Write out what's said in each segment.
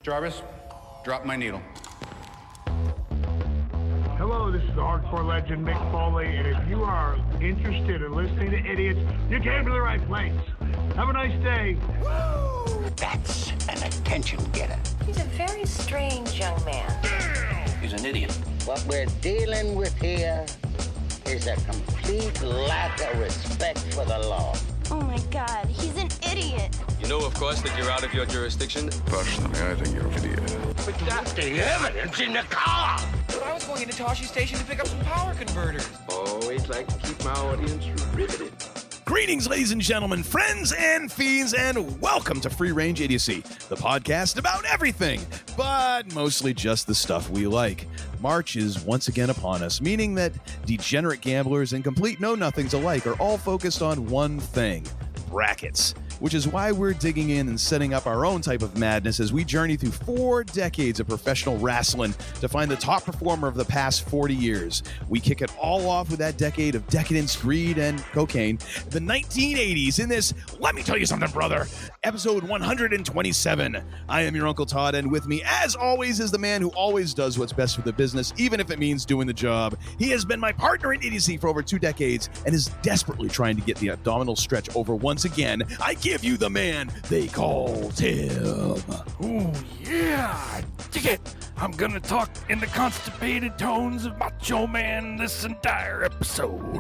Jarvis, drop my needle. Hello, this is the hardcore legend Mick Foley, and if you are interested in listening to idiots, you came to the right place. Have a nice day. Woo! That's an attention getter. He's a very strange young man. He's an idiot. What we're dealing with here is a complete lack of respect for the law. Oh my God, he's an idiot. You know, of course, that you're out of your jurisdiction. Personally, I think you're an idiot. But that's the evidence in the car. I was going into Toshi Station to pick up some power converters. Always like to keep my audience riveted. Greetings, ladies and gentlemen, friends and fiends, and welcome to Free Range Idiocy, the podcast about everything, but mostly just the stuff we like. March is once again upon us, meaning that degenerate gamblers and complete know-nothings alike are all focused on one thing: brackets. Which is why we're digging in and setting up our own type of madness as we journey through 4 decades of professional wrestling to find the top performer of the past 40 years. We kick it all off with that decade of decadence, greed, and cocaine, the 1980s, in this Let Me Tell You Something, Brother, episode 127. I am your Uncle Todd, and with me, as always, is the man who always does what's best for the business, even if it means doing the job. He has been my partner in idiocy for over 2 decades and is desperately trying to get the abdominal stretch over once again. I give you the man they call Tim. Oh, yeah, dig it. I'm gonna talk in the constipated tones of Macho Man this entire episode.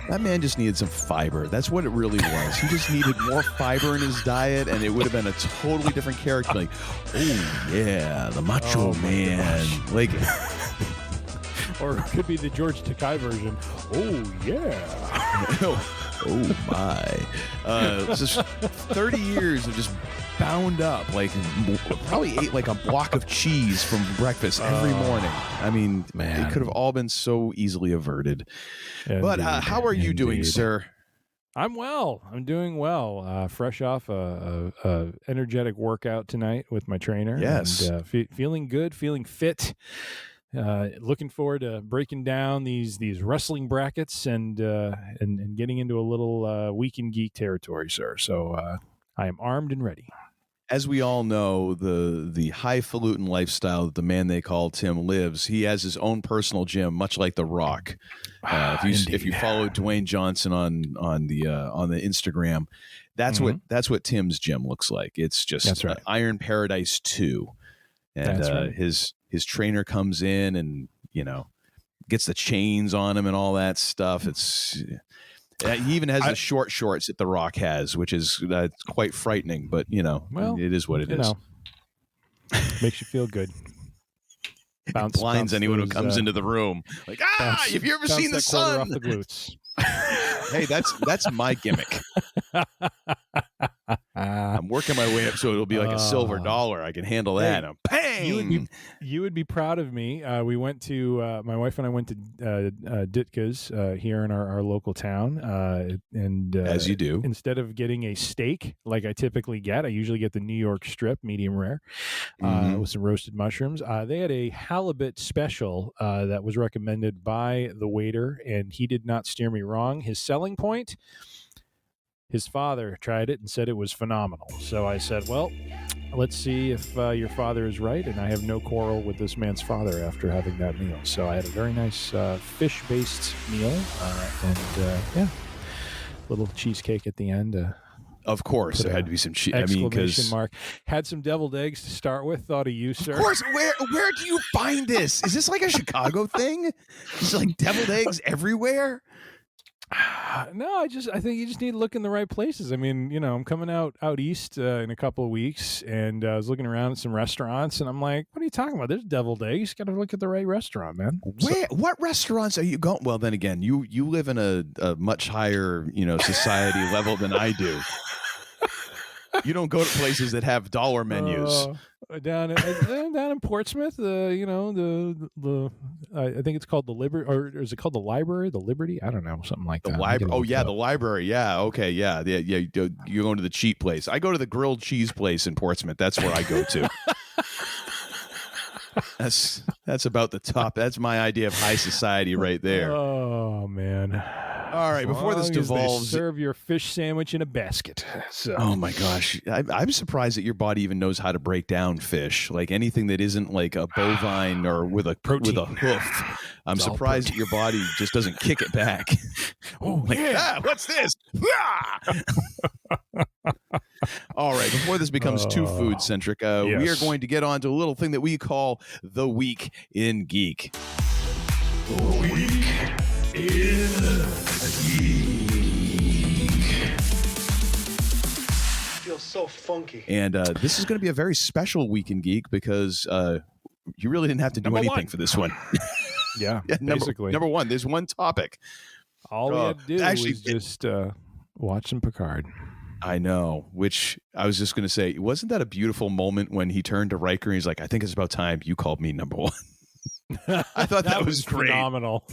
That man just needed some fiber. That's what it really was. He just needed more fiber in his diet, and it would have been a totally different character. Like, oh, yeah, the Macho Man. Like, or it could be the George Takei version. Oh, yeah. Oh my. Just 30 years of just bound up, like probably ate like a block of cheese from breakfast every morning. I mean, man, it could have all been so easily averted. Indeed, but how are you doing, sir? I'm well. I'm doing well. Fresh off a energetic workout tonight with my trainer. Yes. And, feeling good, feeling fit. Looking forward to breaking down these wrestling brackets and getting into a little week in geek territory, sir. So I am armed and ready. As we all know, the highfalutin lifestyle that the man they call Tim lives, he has his own personal gym, much like The Rock. If you follow Dwayne Johnson on the Instagram, that's what Tim's gym looks like. It's just right. Iron Paradise 2, and right. His trainer comes in and, gets the chains on him and all that stuff. He even has the short shorts that The Rock has, which is quite frightening, but, it is what it is. Makes you feel good. Blinds anyone who comes into the room. Like, have you ever seen the sun? Off the glutes. Hey, that's my gimmick. I'm working my way up so it'll be like a silver dollar. I can handle that. Hey, bang! You would be proud of me. We went to my wife and I went to Ditka's here in our local town, and as you do, instead of getting a steak like I typically get, I usually get the New York strip, medium rare, with some roasted mushrooms. They had a halibut special that was recommended by the waiter, and he did not steer me wrong. His selling point: his father tried it and said it was phenomenal. So I said, well, let's see if your father is right. And I have no quarrel with this man's father after having that meal. So I had a very nice fish-based meal. Little cheesecake at the end. Of course, there had to be some cheese. Exclamation mark. Had some deviled eggs to start with. Thought of you, sir. Of course. Where do you find this? Is this like a Chicago thing? Is like deviled eggs everywhere? No, I think you just need to look in the right places. I mean, I'm coming out east in a couple of weeks, and I was looking around at some restaurants, and I'm like, what are you talking about? There's deviled eggs. Got to look at the right restaurant, man. What restaurants are you going? Well, then again, you live in a much higher, society level than I do. You don't go to places that have dollar menus. Down in Portsmouth, I think it's called the Liberty, or is it called the Library, the Liberty? I don't know, something like that. The library. Oh yeah, the library. Yeah. Okay. Yeah. Yeah. You're going to the cheap place. I go to the grilled cheese place in Portsmouth. That's where I go to. That's about the top. That's my idea of high society right there. Oh man. All right, before this devolves, serve your fish sandwich in a basket. So. Oh my gosh, I'm surprised that your body even knows how to break down fish. Like anything that isn't like a bovine or with a hoof. I'm surprised that your body just doesn't kick it back. Oh yeah, what's this? All right, before this becomes too food centric, we are going to get on to a little thing that we call the Week in Geek. The Week in Feels so funky. And this is going to be a very special Week in Geek because you really didn't have to do anything for this one. Yeah, basically. Number one, there's one topic. All we had to do was just watch some Picard. I know, which I was just going to say, wasn't that a beautiful moment when he turned to Riker and he's like, I think it's about time you called me number one. I thought that was great. Phenomenal.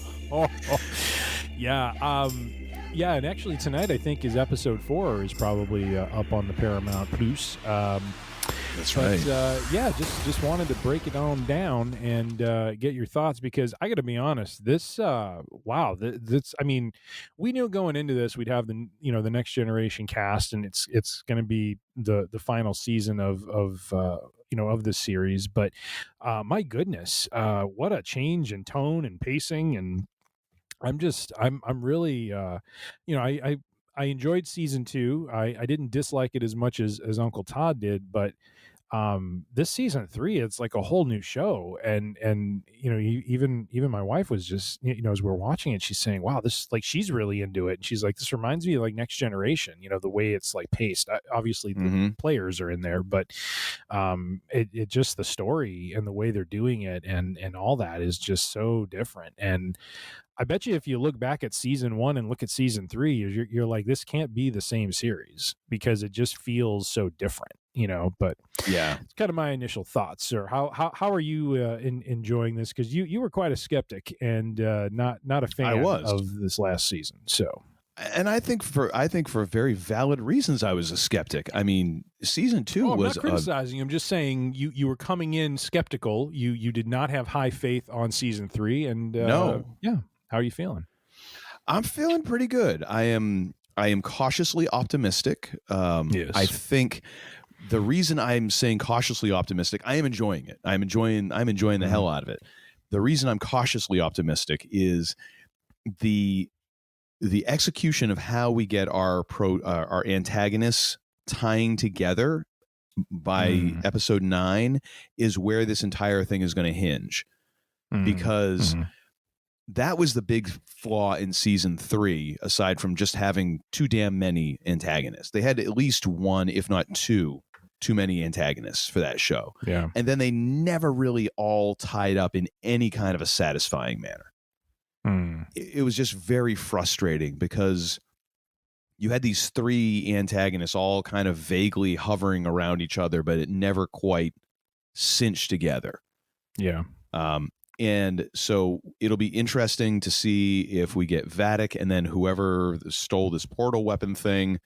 Yeah. Yeah, and actually tonight I think is episode 4 is probably up on the Paramount Plus. That's right. Yeah, just wanted to break it on down and get your thoughts because I got to be honest. This this I mean, we knew going into this we'd have the Next Generation cast, and it's going to be the final season of this series. But my goodness, what a change in tone and pacing, and I'm really I enjoyed season 2. I didn't dislike it as much as Uncle Todd did, but this season 3, it's like a whole new show. And even my wife was just, as we're watching it, she's saying, wow, this, like, she's really into it. And she's like, this reminds me of like Next Generation, the way it's like paced. Obviously the players are in there, but it just, the story and the way they're doing it and all that is just so different. And I bet you if you look back at season 1 and look at season 3, you're like, this can't be the same series because it just feels so different, but yeah, it's kind of my initial thoughts. Sir, how are you enjoying this? Because you were quite a skeptic and not a fan of this last season. So, and I think for very valid reasons, I was a skeptic. I mean, season 2 I'm was not criticizing. I'm just saying you were coming in skeptical. You did not have high faith on season 3, and no, yeah. How are you feeling? I'm feeling pretty good. I am cautiously optimistic. Yes. I think the reason I'm saying cautiously optimistic, I am enjoying it. I'm enjoying the hell out of it. The reason I'm cautiously optimistic is the execution of how we get our antagonists tying together by episode 9 is where this entire thing is going to hinge, because that was the big flaw in season 3, aside from just having too damn many antagonists. They had at least one, if not too many antagonists for that show. Yeah. And then they never really all tied up in any kind of a satisfying manner. It was just very frustrating because you had these 3 antagonists all kind of vaguely hovering around each other, but it never quite cinched together. Yeah. And so it'll be interesting to see if we get Vadic and then whoever stole this portal weapon thing,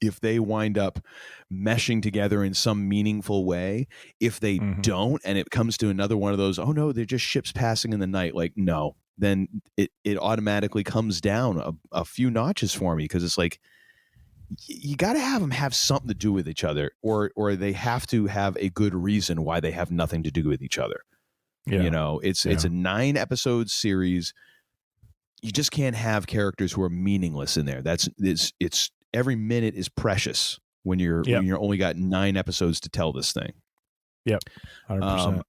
if they wind up meshing together in some meaningful way. If they don't, and it comes to another one of those, oh no, they're just ships passing in the night. Like, no, then it automatically comes down a few notches for me, because it's like, you got to have them have something to do with each other, or they have to have a good reason why they have nothing to do with each other. Yeah. It's a 9-episode series. You just can't have characters who are meaningless in there. It's every minute is precious when you're only got 9 episodes to tell this thing. Yep. 100%.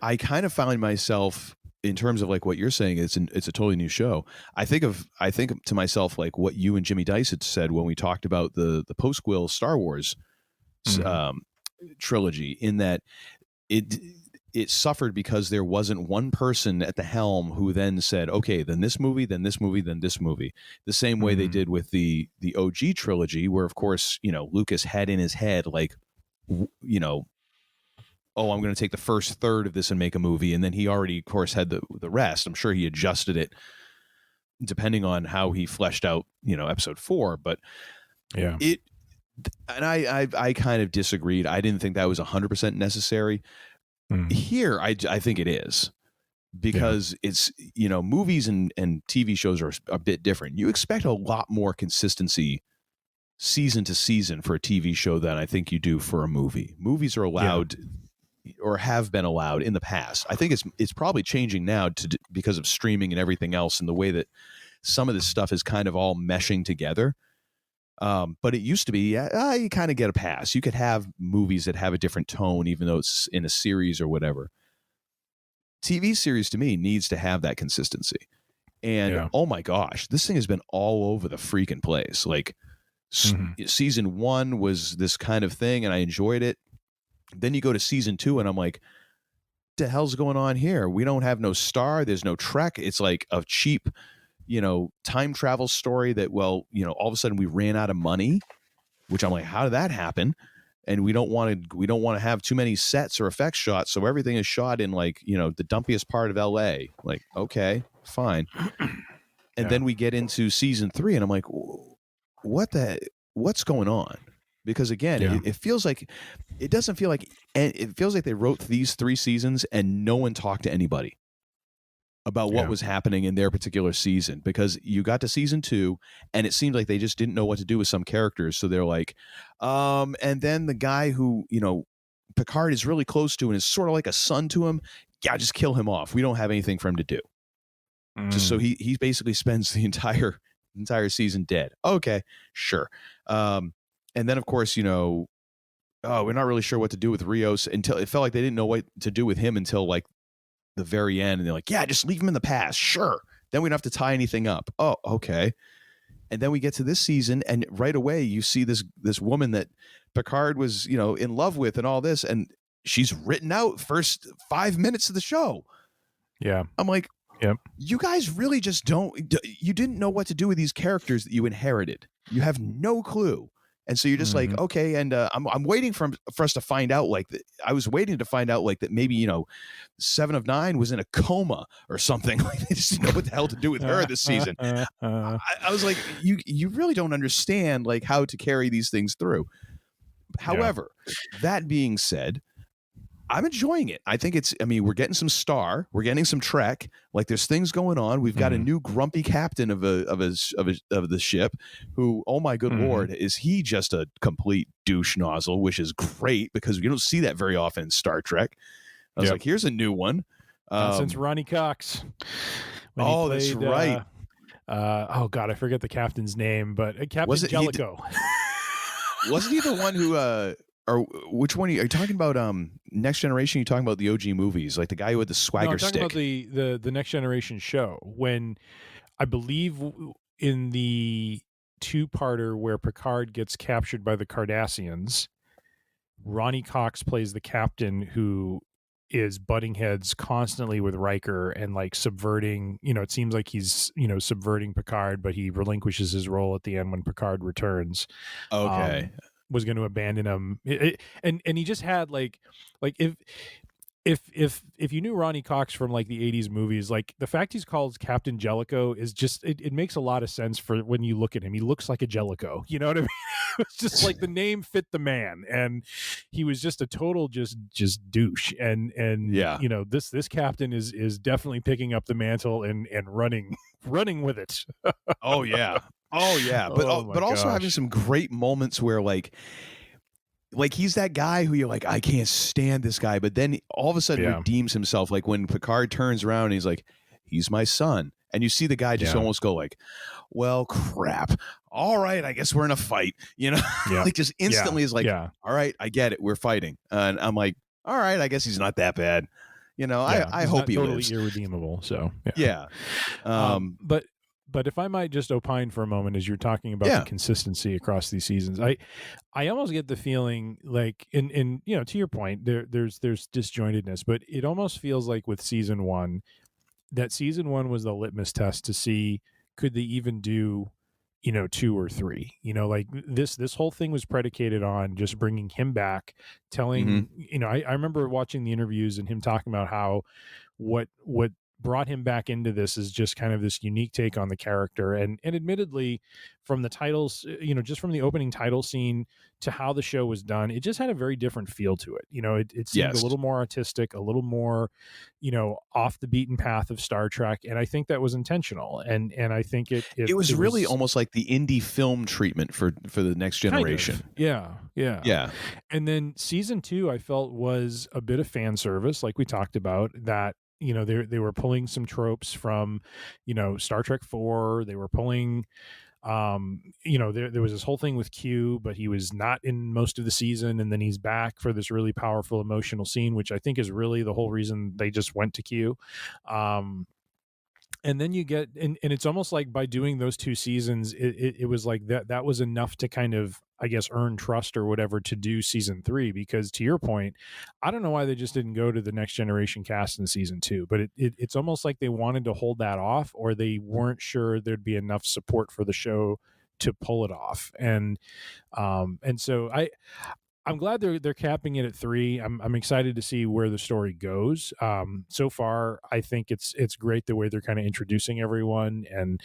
I kind of found myself, in terms of like what you're saying, it's a totally new show. I think to myself like what you and Jimmy Dice had said when we talked about the post-Quill Star Wars trilogy, in that it suffered because there wasn't one person at the helm who then said, okay, then this movie, then this movie, then this movie. The same way they did with the OG trilogy, where of course, Lucas had in his head, like, oh, I'm going to take the first third of this and make a movie. And then he already, of course, had the rest. I'm sure he adjusted it depending on how he fleshed out, episode 4. But yeah, and I kind of disagreed. I didn't think that was 100% necessary. Here, I think it is. because it's, movies and TV shows are a bit different. You expect a lot more consistency season to season for a TV show than I think you do for a movie. Movies are allowed or have been allowed in the past. I think it's probably changing now because of streaming and everything else, and the way that some of this stuff is kind of all meshing together. But it used to be, you kind of get a pass. You could have movies that have a different tone, even though it's in a series or whatever. TV series to me needs to have that consistency. And oh my gosh, this thing has been all over the freaking place. Like season 1 was this kind of thing and I enjoyed it. Then you go to season 2 and I'm like, what the hell's going on here? We don't have no star. There's no Trek. It's like a cheap, time travel story that, all of a sudden we ran out of money, which I'm like, how did that happen? And we don't want to have too many sets or effects shots. So everything is shot in like, the dumpiest part of LA. Like, okay, fine. And then we get into season 3 and I'm like, what's going on? Because again, it feels like, it doesn't feel like, and it feels like they wrote these 3 seasons and no one talked to anybody about what was happening in their particular season, because you got to season 2 and it seemed like they just didn't know what to do with some characters. So they're like, and then the guy who, Picard is really close to and is sort of like a son to him. Yeah, just kill him off. We don't have anything for him to do. Just so he basically spends the entire season dead. Okay, sure. And then of course, we're not really sure what to do with Rios until it felt like they didn't know what to do with him until like the very end. And they're like, yeah, just leave him in the past. Sure. Then we don't have to tie anything up. Oh, okay. And then we get to this season and right away you see this woman that Picard was, in love with and all this. And she's written out first 5 minutes of the show. Yeah. I'm like, you guys really just you didn't know what to do with these characters that you inherited. You have no clue. And so you're just like, okay, and I'm waiting for us to find out, like, I was waiting to find out, like, that maybe, 7 of 9 was in a coma or something. Like, they just didn't know what the hell to do with her this season. I was like, you really don't understand, like, how to carry these things through. However, that being said, I'm enjoying it. I think we're getting some Star, we're getting some Trek. Like there's things going on. We've got a new grumpy captain of the ship who, oh my good Lord, is he just a complete douche nozzle, which is great because you don't see that very often in Star Trek. I was like, here's a new one. Since Ronnie Cox. That's right. Oh God, I forget the captain's name, but Captain Jellicoe. Wasn't he the one who or which one are you talking about? Next Generation? You're talking about the OG movies, like the guy who had the swagger stick. I'm talking about the Next Generation show. When I believe in the 2-parter where Picard gets captured by the Cardassians, Ronnie Cox plays the captain who is butting heads constantly with Riker and like subverting. It seems like he's subverting Picard, but he relinquishes his role at the end when Picard returns. Okay. Was going to abandon him, and he just had like if you knew Ronnie Cox from like the 80s movies, like the fact he's called Captain Jellicoe is just it makes a lot of sense for when you look at him. He looks like a Jellicoe, you know what I mean? It's just like the name fit the man, and he was just a total just douche. And this captain is definitely picking up the mantle and running with it. Oh yeah. But also having some great moments where like he's that guy who you're like, I can't stand this guy, but then all of a sudden redeems himself. Like when Picard turns around and he's like, he's my son, and you see the guy just almost go like, well, crap. All right, I guess we're in a fight. Like just instantly is like, all right, I get it, we're fighting, and I'm like, all right, I guess he's not that bad. I hope he totally lives. Irredeemable. So But if I might just opine for a moment, as you're talking about the consistency across these seasons, I almost get the feeling like, and to your point, there's disjointedness, but it almost feels like with season 1, that season 1 was the litmus test to see could they even do 2 or 3. Like this whole thing was predicated on just bringing him back, telling I remember watching the interviews and him talking about how what brought him back into this as just kind of this unique take on the character. And admittedly, from the titles, just from the opening title scene to how the show was done, it just had a very different feel to it. It seemed a little more artistic, a little more, off the beaten path of Star Trek. And I think that was intentional. And I think it was really almost like the indie film treatment for the Next Generation. Kind of. Yeah. And then season 2, I felt, was a bit of fan service, like we talked about, that they were pulling some tropes from Star Trek 4. They were pulling there was this whole thing with Q, but he was not in most of the season, and then he's back for this really powerful emotional scene, which I think is really the whole reason they just went to Q. And then you get, and it's almost like by doing those 2 seasons, it was like that was enough to kind of, I guess, earn trust or whatever to do season 3. Because to your point, I don't know why they just didn't go to the Next Generation cast in season 2, but it's almost like they wanted to hold that off, or they weren't sure there'd be enough support for the show to pull it off. And so I'm glad they're capping it at 3. I'm excited to see where the story goes. So far, I think it's great the way they're kind of introducing everyone, and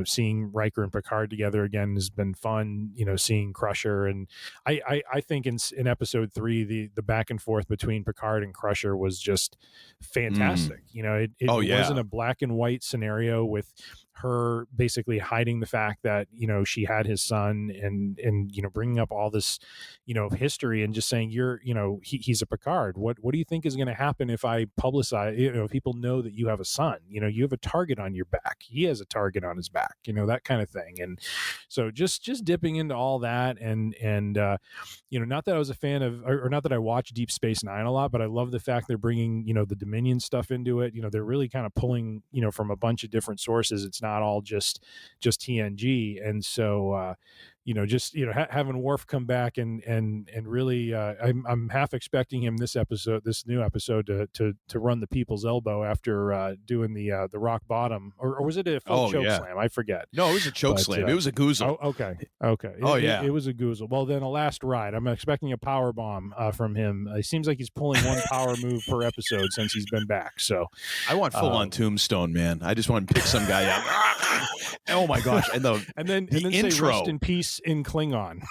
seeing Riker and Picard together again has been fun. Seeing Crusher, and I think in episode 3 the back and forth between Picard and Crusher was just fantastic. It wasn't a black and white scenario with her basically hiding the fact that she had his son, and bringing up all this history, and just saying he's a Picard. What do you think is going to happen if I publicize, if people know that you have a son? You have a target on your back, he has a target on his back, that kind of thing. And so just dipping into all that, and not that I was a fan of, or not that I watched Deep Space Nine a lot, but I love the fact they're bringing the Dominion stuff into it. They're really kind of pulling from a bunch of different sources. It's not all just TNG. And so having Worf come back and really, I'm half expecting him this new episode to run the people's elbow after doing the rock bottom, or was it a full choke slam? I forget. No, it was a choke slam. It was a goozle. Oh, okay. It was a goozle. Well, then a last ride. I'm expecting a power bomb from him. It seems like he's pulling one power move per episode since he's been back. So I want full on Tombstone, man. I just want to pick some guy up. Oh my gosh! And then intro. Say rest in peace in Klingon.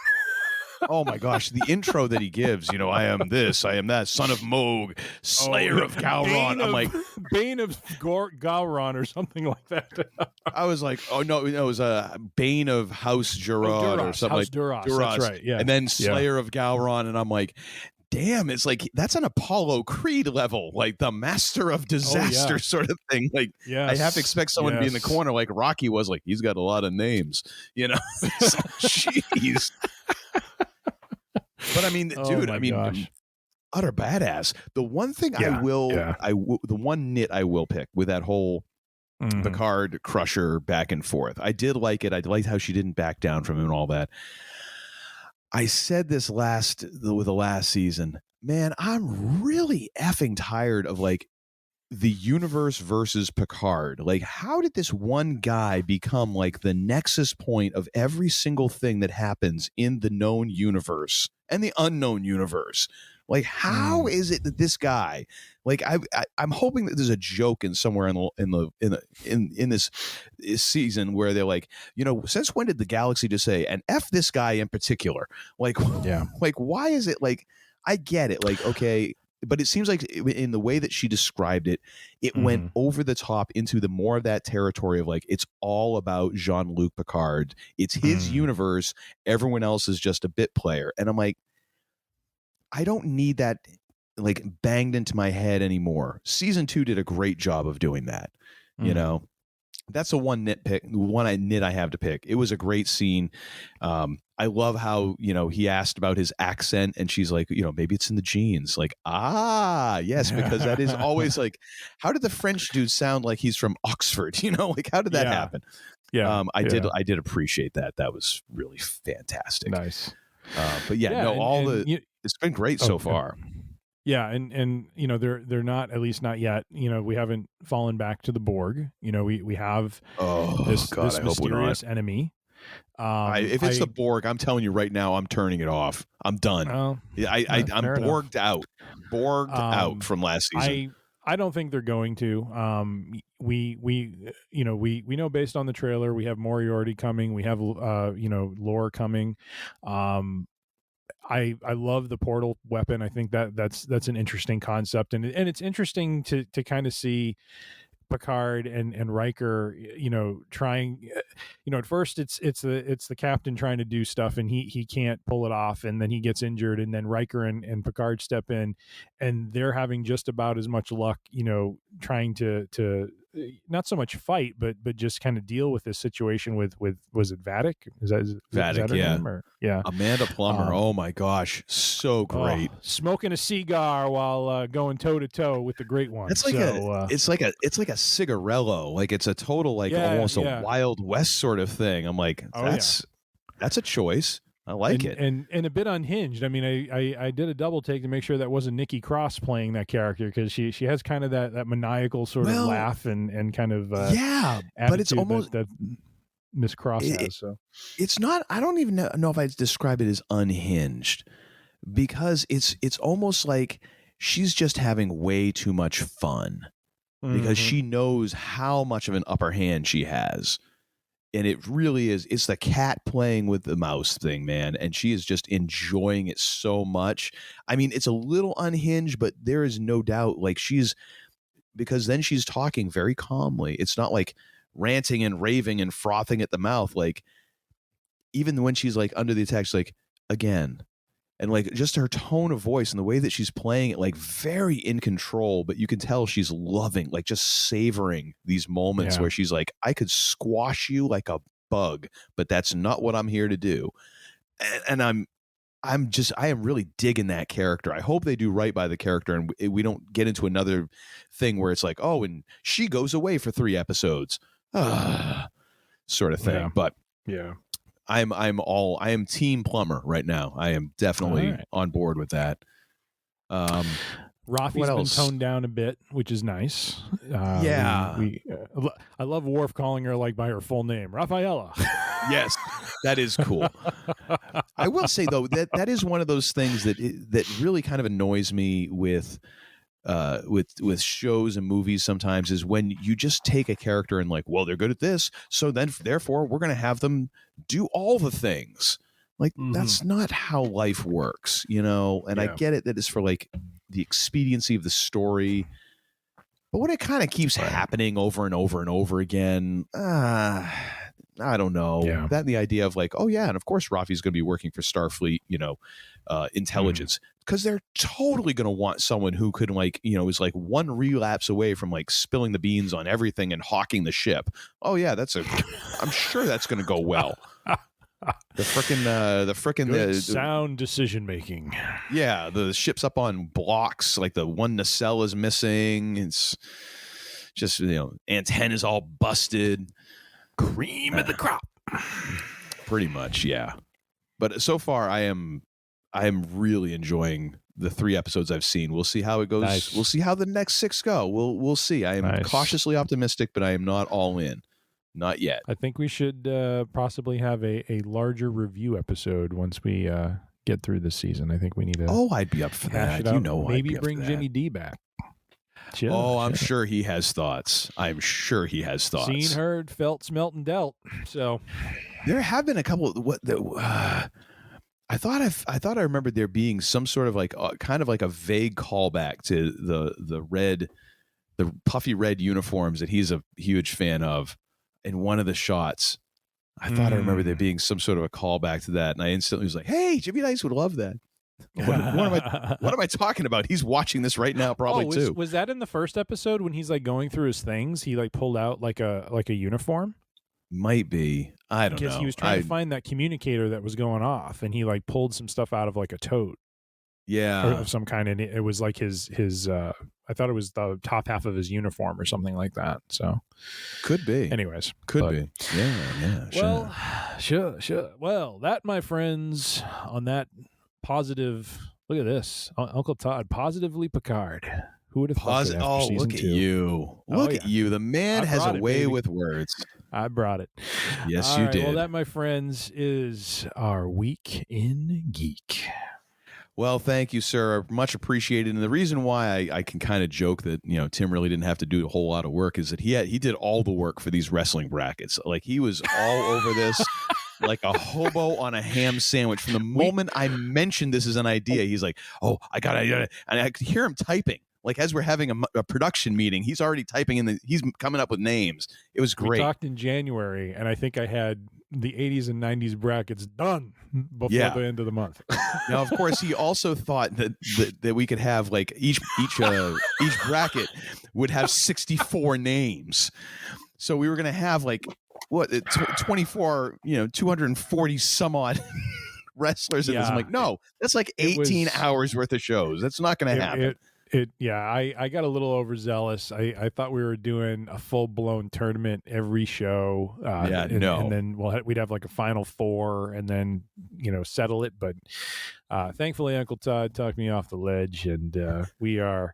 Oh my gosh, the intro that he gives, I am this, I am that, son of Moog, slayer of Gowron. I'm like, Bane of Gowron or something like that. I was like, oh no, it was a Bane of House Durod or something House like Duras. Duras. That's right. Yeah. And then Slayer of Gowron, and I'm like, damn, it's like that's an Apollo Creed level, like the master of disaster sort of thing. Like, I have to expect someone to be in the corner like Rocky was. Like, he's got a lot of names, Jeez. But I mean, dude, utter badass. The one thing the one nit I will pick with that whole Picard Crusher back and forth. I did like it. I liked how she didn't back down from him and all that. I said this with the last season, man, I'm really effing tired of like the universe versus Picard. Like, how did this one guy become like the nexus point of every single thing that happens in the known universe and the unknown universe? Like, how is it that this guy, like, I'm hoping that there's a joke in somewhere in this season where they're like, since when did the galaxy just say, and F this guy in particular? Like, like, why is it like, I get it. Like, okay, but it seems like in the way that she described it, it went over the top into the more of that territory of like, it's all about Jean-Luc Picard. It's his universe. Everyone else is just a bit player. And I'm like, I don't need that like banged into my head anymore. Season 2 did a great job of doing that. That's the one nit I have to pick. It was a great scene. I love how, he asked about his accent and she's like, maybe it's in the genes. Like, yes, because that is always like, how did the French dude sound like he's from Oxford? Like, how did that happen? Yeah. I did appreciate that. That was really fantastic. Nice. But it's been great so far. Yeah, and they're not, at least not yet. We haven't fallen back to the Borg. We have this mysterious enemy. If it's the Borg, I'm telling you right now, I'm turning it off. I'm done. I'm borged out. Out from last season. I don't think they're going to. We know based on the trailer, we have Moriarty coming. We have lore coming. I love the portal weapon. I think that's an interesting concept, and it's interesting to kind of see Picard and Riker, trying, at first it's the captain trying to do stuff and he can't pull it off, and then he gets injured, and then Riker and Picard step in, and they're having just about as much luck, trying to not so much fight, but just kind of deal with this situation with was it Vadic? Is that Vadic? her Yeah, name, or, yeah. Amanda Plummer. Oh my gosh, so great. Smoking a cigar while going toe to toe with the great one. It's like it's like a cigarello. Like it's a total almost a Wild West sort of thing. I'm like, that's a choice. I like it. And a bit unhinged. I mean, I did a double take to make sure that wasn't Nikki Cross playing that character, because she has kind of that maniacal sort of laugh and kind of but it's almost that Miss Cross has. So it's not. I don't even know if I'd describe it as unhinged, because it's almost like she's just having way too much fun, because she knows how much of an upper hand she has. And it really is. It's the cat playing with the mouse thing, man. And she is just enjoying it so much. I mean, it's a little unhinged, but there is no doubt, because then she's talking very calmly. It's not like ranting and raving and frothing at the mouth. Like, even when she's under the attack, she's like, again. And just her tone of voice and the way that she's playing it, very in control, but you can tell she's loving, just savoring these moments where she's like, I could squash you like a bug, but that's not what I'm here to do. And I am really digging that character. I hope they do right by the character, and we don't get into another thing where it's like, oh, and she goes away for 3 episodes, sort of thing. Yeah. But yeah. I am Team Plummer right now. I am definitely on board with that. Rafi's been toned down a bit, which is nice. I love Worf calling her by her full name, Rafaela. Yes, that is cool. I will say though that is one of those things that really kind of annoys me with shows and movies sometimes, is when you just take a character and well, they're good at this, so then therefore we're going to have them do all the things. That's not how life works, and I get it that it's for the expediency of the story, but when it kind of keeps happening over and over and over again, I don't know. That and the idea of oh yeah, and of course Rafi's going to be working for Starfleet, intelligence, because they're totally going to want someone who could is one relapse away from spilling the beans on everything and hawking the ship. Oh yeah, I'm sure that's going to go well. The sound decision making. Yeah, the ship's up on blocks, the one nacelle is missing. It's just antennas all busted. Cream of the crop. Pretty much, yeah. But so far, I am really enjoying the 3 episodes I've seen. We'll see how it goes. Nice. We'll see how the next 6 go. We'll see. I am cautiously optimistic, but I am not all in. Not yet. I think we should possibly have a larger review episode once we get through this season. I think we need to. Oh, I'd be up for that. Maybe bring Jimmy D back. I'm sure he has thoughts. Seen, heard, felt, smelt, and dealt. So there have been a couple. I thought I remembered there being some sort of kind of a vague callback to the puffy red uniforms that he's a huge fan of. In one of the shots, I thought I remember there being some sort of a callback to that, and I instantly was like, "Hey, Jimmy Dice would love that." What am I talking about? He's watching this right now, probably too. Was that in the first episode when he's going through his things? He pulled out a uniform. Might be. I don't know. Because he was trying to find that communicator that was going off, and he pulled some stuff out of a tote. Yeah, of some kind, and it was his. I thought it was the top half of his uniform or something like that. So, could be. Anyways, could be. Yeah. Well, sure. Well, that, my friends, on that positive. Look at this, Uncle Todd, positively Picard. Who would have thought that after season 2? Look at you! Look at you! The man has a way with words. I brought it. Yes, you did. Well, that, my friends, is our week in geek. Well, thank you, sir. Much appreciated. And the reason why I can kind of joke that, Tim really didn't have to do a whole lot of work is that he did all the work for these wrestling brackets. Like, he was all over this like a hobo on a ham sandwich. From the moment I mentioned this as an idea, he's like, oh, I got it. And I could hear him typing. Like, as we're having a production meeting, he's already typing he's coming up with names. It was great. We talked in January, and I think I had the 80s and 90s brackets done before the end of the month. Now, of course, he also thought that we could have like each bracket would have 64 names. So we were going to have like 24, 240 some odd wrestlers in this. I'm like, no, that's like 18 hours worth of shows. That's not going to happen. I got a little overzealous. I thought we were doing a full-blown tournament every show. And then we'd have like a final four and then, settle it. But thankfully, Uncle Todd talked me off the ledge, and we are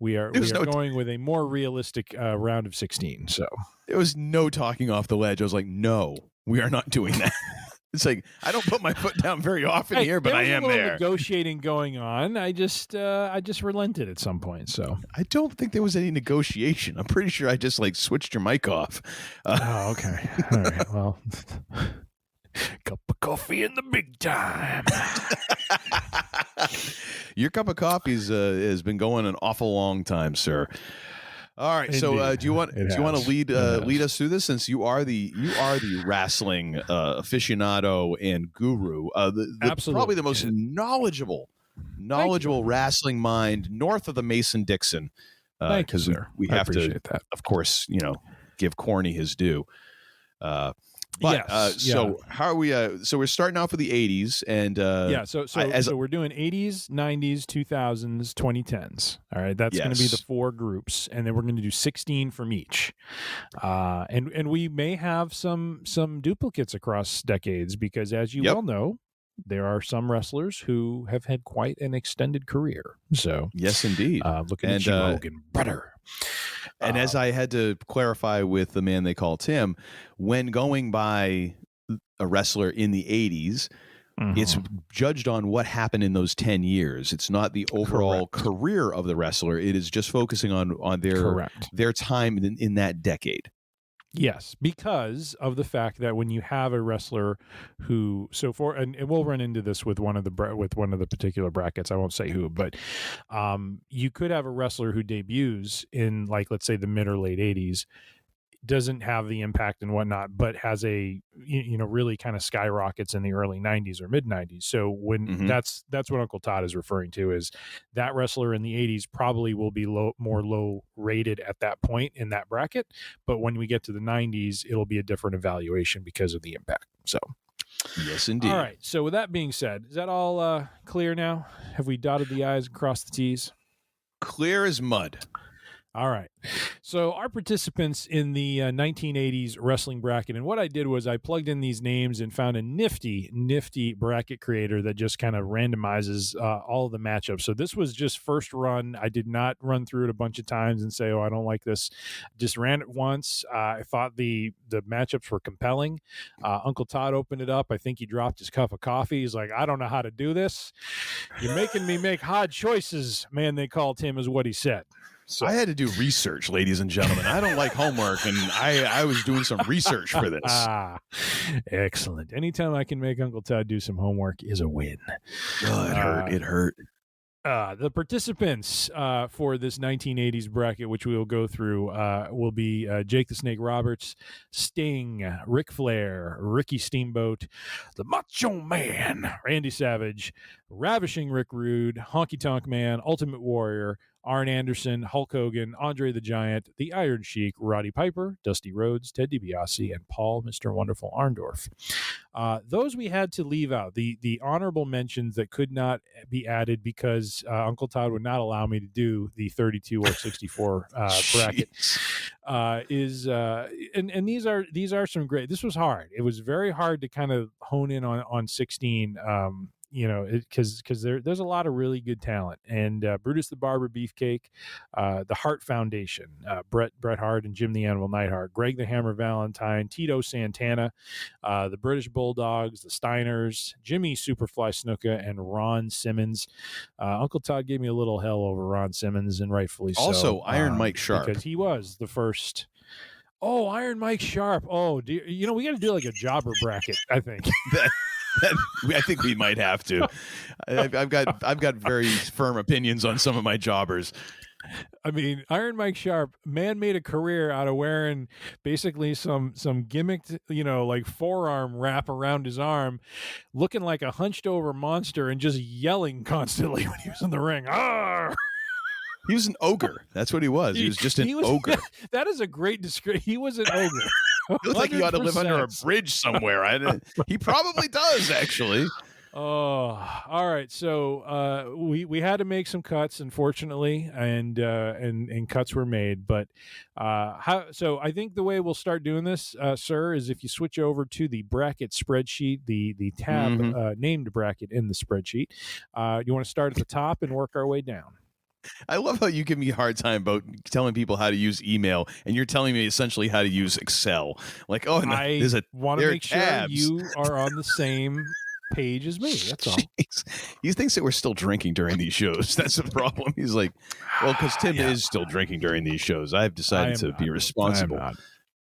going with a more realistic round of 16. So there was no talking off the ledge. I was like, no, we are not doing that. It's like, I don't put my foot down very often here, but I am there. Negotiating going on. I just relented at some point. So I don't think there was any negotiation. I'm pretty sure I just like switched your mic off. Oh, okay. All right. Well, cup of coffee in the big time. Your cup of coffee has been going an awful long time, sir. All right, so do you want to lead us through this, since you are the wrestling aficionado and guru, probably the most knowledgeable wrestling mind north of the Mason-Dixon. Thank you, sir. We have to, of course, give Corny his due. So how are we? So we're starting off with the 80s, and so we're doing 80s, 90s, 2000s, 2010s. All right, that's going to be the four groups, and then we're going to do 16 from each. And we may have some duplicates across decades, because, as you well know, there are some wrestlers who have had quite an extended career. So yes, indeed. Looking at you, Hogan, brother. And as I had to clarify with the man they call Tim, when going by a wrestler in the 80s, it's judged on what happened in those 10 years. It's not the overall career of the wrestler. It is just focusing on their time in that decade. Yes, because of the fact that when you have a wrestler who, and we'll run into this with one of the particular brackets. I won't say who, but you could have a wrestler who debuts in, like, let's say the mid or late 80s, doesn't have the impact and whatnot, but has a really kind of skyrockets in the early 90s or mid 90s. So when that's what Uncle Todd is referring to, is that wrestler in the 80s probably will be more low rated at that point in that bracket, but when we get to the 90s, it'll be a different evaluation because of the impact. So yes, indeed. All right. So with that being said, is that all clear now? Have we dotted the I's and crossed the T's? Clear as mud. All right. So our participants in the 1980s wrestling bracket, and what I did was I plugged in these names and found a nifty bracket creator that just kind of randomizes all of the matchups. So this was just first run. I did not run through it a bunch of times and say, oh, I don't like this. Just ran it once. I thought the matchups were compelling. Uncle Todd opened it up. I think he dropped his cup of coffee. He's like, I don't know how to do this. You're making me make hard choices, man. They called him, is what he said. So I had to do research, ladies and gentlemen. I don't like homework, and I was doing some research for this. Excellent. Anytime I can make Uncle Todd do some homework is a win. Oh, it hurt. The participants for this 1980s bracket, which we will go through, will be Jake the Snake Roberts, Sting, Ric Flair, Ricky Steamboat, the Macho Man, Randy Savage, Ravishing Rick Rude, Honky Tonk Man, Ultimate Warrior, Arn Anderson, Hulk Hogan, Andre the Giant, the Iron Sheik, Roddy Piper, Dusty Rhodes, Ted DiBiase, and Paul Mr. Wonderful Arndorff. Those we had to leave out. The honorable mentions that could not be added because Uncle Todd would not allow me to do the 32 or 64 bracket. And these are some great. This was hard. It was very hard to kind of hone in on 16. because there's a lot of really good talent. And Brutus the Barber Beefcake, the Hart Foundation, Bret Hart and Jim the Animal Neidhart, Greg the Hammer Valentine, Tito Santana, the British Bulldogs, the Steiners, Jimmy Superfly Snuka, and Ron Simmons. Uncle Todd gave me a little hell over Ron Simmons, and rightfully so. Also, Iron Mike Sharp, because he was the first. Oh, Iron Mike Sharp. Oh, dear. We got to do like a jobber bracket, I think. I think we might have to. I've got very firm opinions on some of my jobbers. I mean, Iron Mike Sharp, man, made a career out of wearing basically some gimmicked, like forearm wrap around his arm, looking like a hunched over monster and just yelling constantly when he was in the ring. Arr! He was an ogre. That's what he was. He was just an ogre. That is a great description. He was an ogre. He looked like he ought to live under a bridge somewhere. He probably does, actually. Oh, all right. So we had to make some cuts, unfortunately, and cuts were made. But so I think the way we'll start doing this, sir, is if you switch over to the bracket spreadsheet, the tab named bracket in the spreadsheet. You want to start at the top and work our way down. I love how you give me a hard time about telling people how to use email, and you're telling me essentially how to use Excel. Like, oh, no, I want to make sure you are on the same page as me. That's all. Jeez. He thinks that we're still drinking during these shows. That's the problem. He's like, well, because Tim is still drinking during these shows. I've decided to be responsible.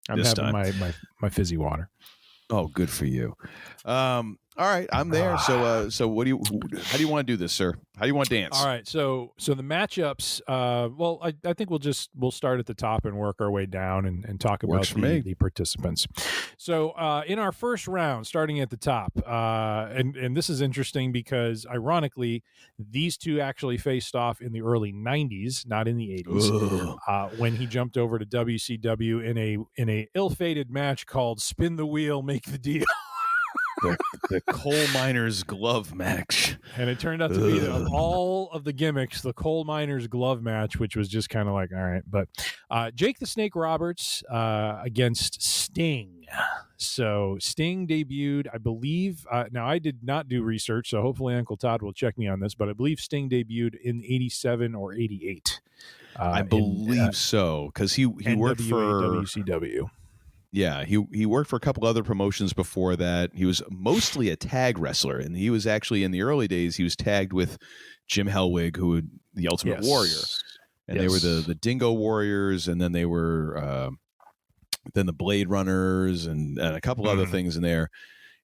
I'm having my fizzy water. Oh, good for you. All right, I'm there. So what how do you want to do this, sir? How do you want to dance? All right, so the matchups. Well, I think we'll start at the top and work our way down and talk about the participants. So in our first round, starting at the top, and this is interesting because ironically, these two actually faced off in the early '90s, not in the '80s, when he jumped over to WCW in a ill-fated match called "Spin the Wheel, Make the Deal." The coal miner's glove match. And it turned out to be, of all of the gimmicks, the coal miner's glove match, which was just kind of like, all right. But Jake the Snake Roberts against Sting. So Sting debuted, I believe, now I did not do research, so hopefully Uncle Todd will check me on this, but I believe Sting debuted in 87 or 88. I believe so, because he worked for WCW. Yeah, he worked for a couple other promotions before that. He was mostly a tag wrestler, and he was actually, in the early days, he was tagged with Jim Hellwig, who would the Ultimate Warrior, and they were the Dingo Warriors, and then they were then the Blade Runners, and a couple other things in there,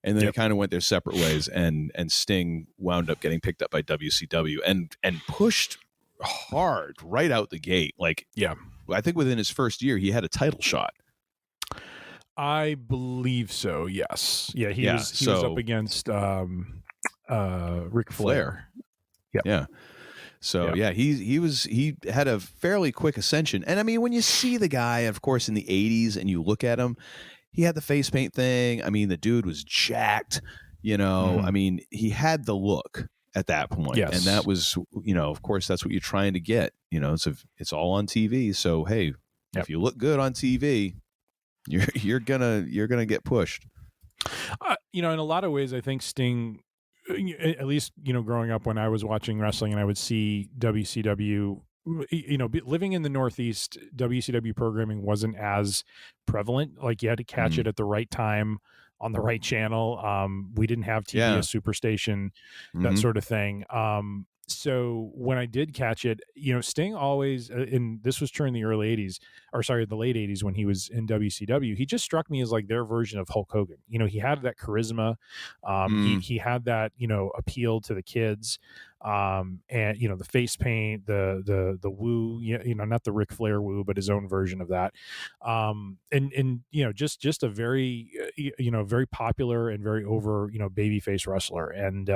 and then they kind of went their separate ways, and Sting wound up getting picked up by WCW and pushed hard right out the gate. Like, I think within his first year, he had a title shot. I believe so. Yes. Yeah. He was up against Ric Flair. Yeah. So he had a fairly quick ascension. And I mean, when you see the guy, of course, in the 80s and you look at him, he had the face paint thing. I mean, the dude was jacked, I mean, he had the look at that point. Yes. And that was, of course, that's what you're trying to get, it's all on TV. So, hey, if you look good on TV, you're gonna get pushed. In a lot of ways, I think Sting, at least growing up when I was watching wrestling and I would see WCW, living in the Northeast, WCW programming wasn't as prevalent. Like you had to catch it at the right time on the right channel. We didn't have TV, a superstation, that sort of thing. So when I did catch it, Sting always, and this was during the early 80s, the late 80s when he was in WCW, he just struck me as like their version of Hulk Hogan. He had that charisma. He had that, appeal to the kids. And the face paint, the woo, not the Ric Flair woo, but his own version of that. And just a very, very popular and very over, babyface wrestler. And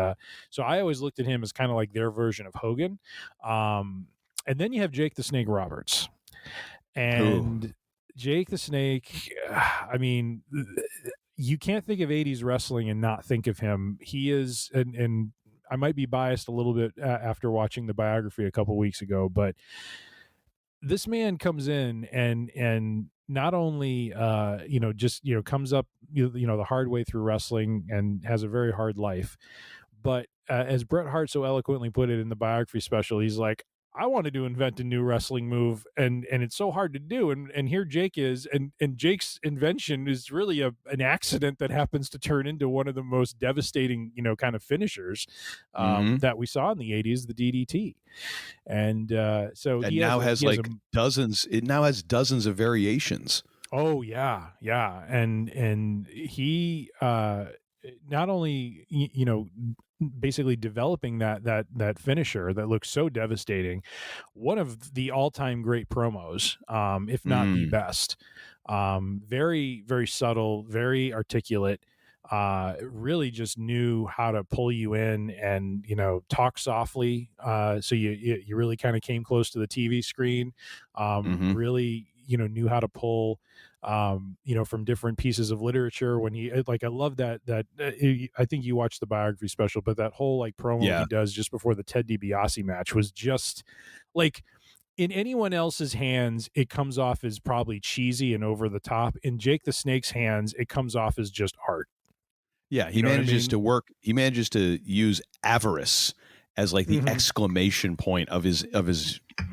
so I always looked at him as kind of like their version of Hogan. And then you have Jake the Snake Roberts. And Jake the Snake, I mean, you can't think of 80s wrestling and not think of him. He is, and I might be biased a little bit after watching the biography a couple weeks ago, but this man comes in and not only comes up the hard way through wrestling and has a very hard life, but as Bret Hart so eloquently put it in the biography special, he's like, I wanted to invent a new wrestling move, and it's so hard to do. And here Jake is, and Jake's invention is really an accident that happens to turn into one of the most devastating, kind of finishers that we saw in the 80s, the DDT. And so it now has dozens of variations. Oh yeah, and he not only basically developing that finisher that looks so devastating, one of the all-time great promos, if not the best. Very, very subtle, very articulate, really just knew how to pull you in and talk softly, so you really kind of came close to the TV screen. Really knew how to pull from different pieces of literature. When he I love that I think you watched the biography special, but that whole promo he does just before the Ted DiBiase match was just like, in anyone else's hands it comes off as probably cheesy and over the top. In Jake the Snake's hands it comes off as just art. Yeah, he manages to use avarice as like the exclamation point of his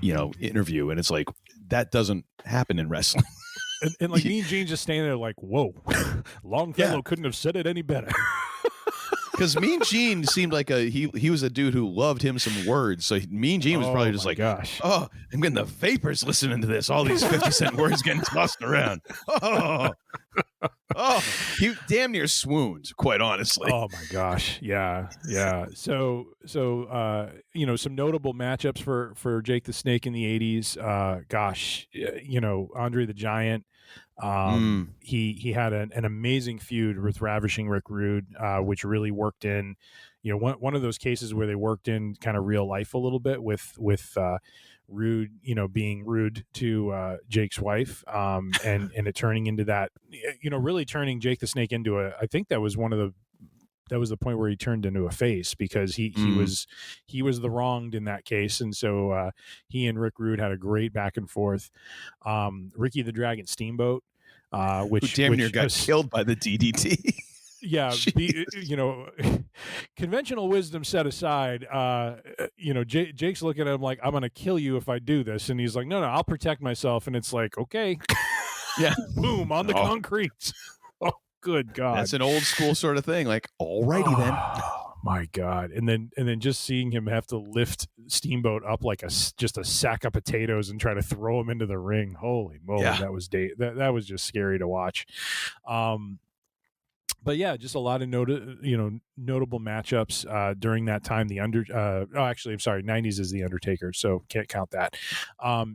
interview, and it's like, that doesn't happen in wrestling. And like Mean Gene just standing there like, whoa, Longfellow couldn't have said it any better. Because Mean Gene seemed like he was a dude who loved him some words. So Mean Gene was probably just like, gosh, oh, I'm getting the vapors listening to this. All these 50-cent words getting tossed around. Oh, he damn near swooned, quite honestly. Oh my gosh. Yeah. So some notable matchups for Jake the Snake in the 80s. Andre the Giant. He had an amazing feud with Ravishing Rick Rude, which really worked in, one of those cases where they worked in kind of real life a little bit with Rude, being rude to Jake's wife, and it turning into that, really turning Jake the Snake into I think that was the point where he turned into a face, because he was the wronged in that case. And so he and Rick Rude had a great back and forth. Ricky the Dragon Steamboat, which damn near got killed by the DDT. Yeah, conventional wisdom set aside, Jake's looking at him like, I'm going to kill you if I do this. And he's like, no, I'll protect myself. And it's like, okay. Yeah. Boom, on the concrete. Oh, good God. That's an old school sort of thing. Like, alrighty then. My God. And then just seeing him have to lift Steamboat up like just a sack of potatoes and try to throw him into the ring. Holy moly. Yeah. That was just scary to watch. But yeah, just a lot of notable matchups during that time. 90s is the Undertaker, so can't count that.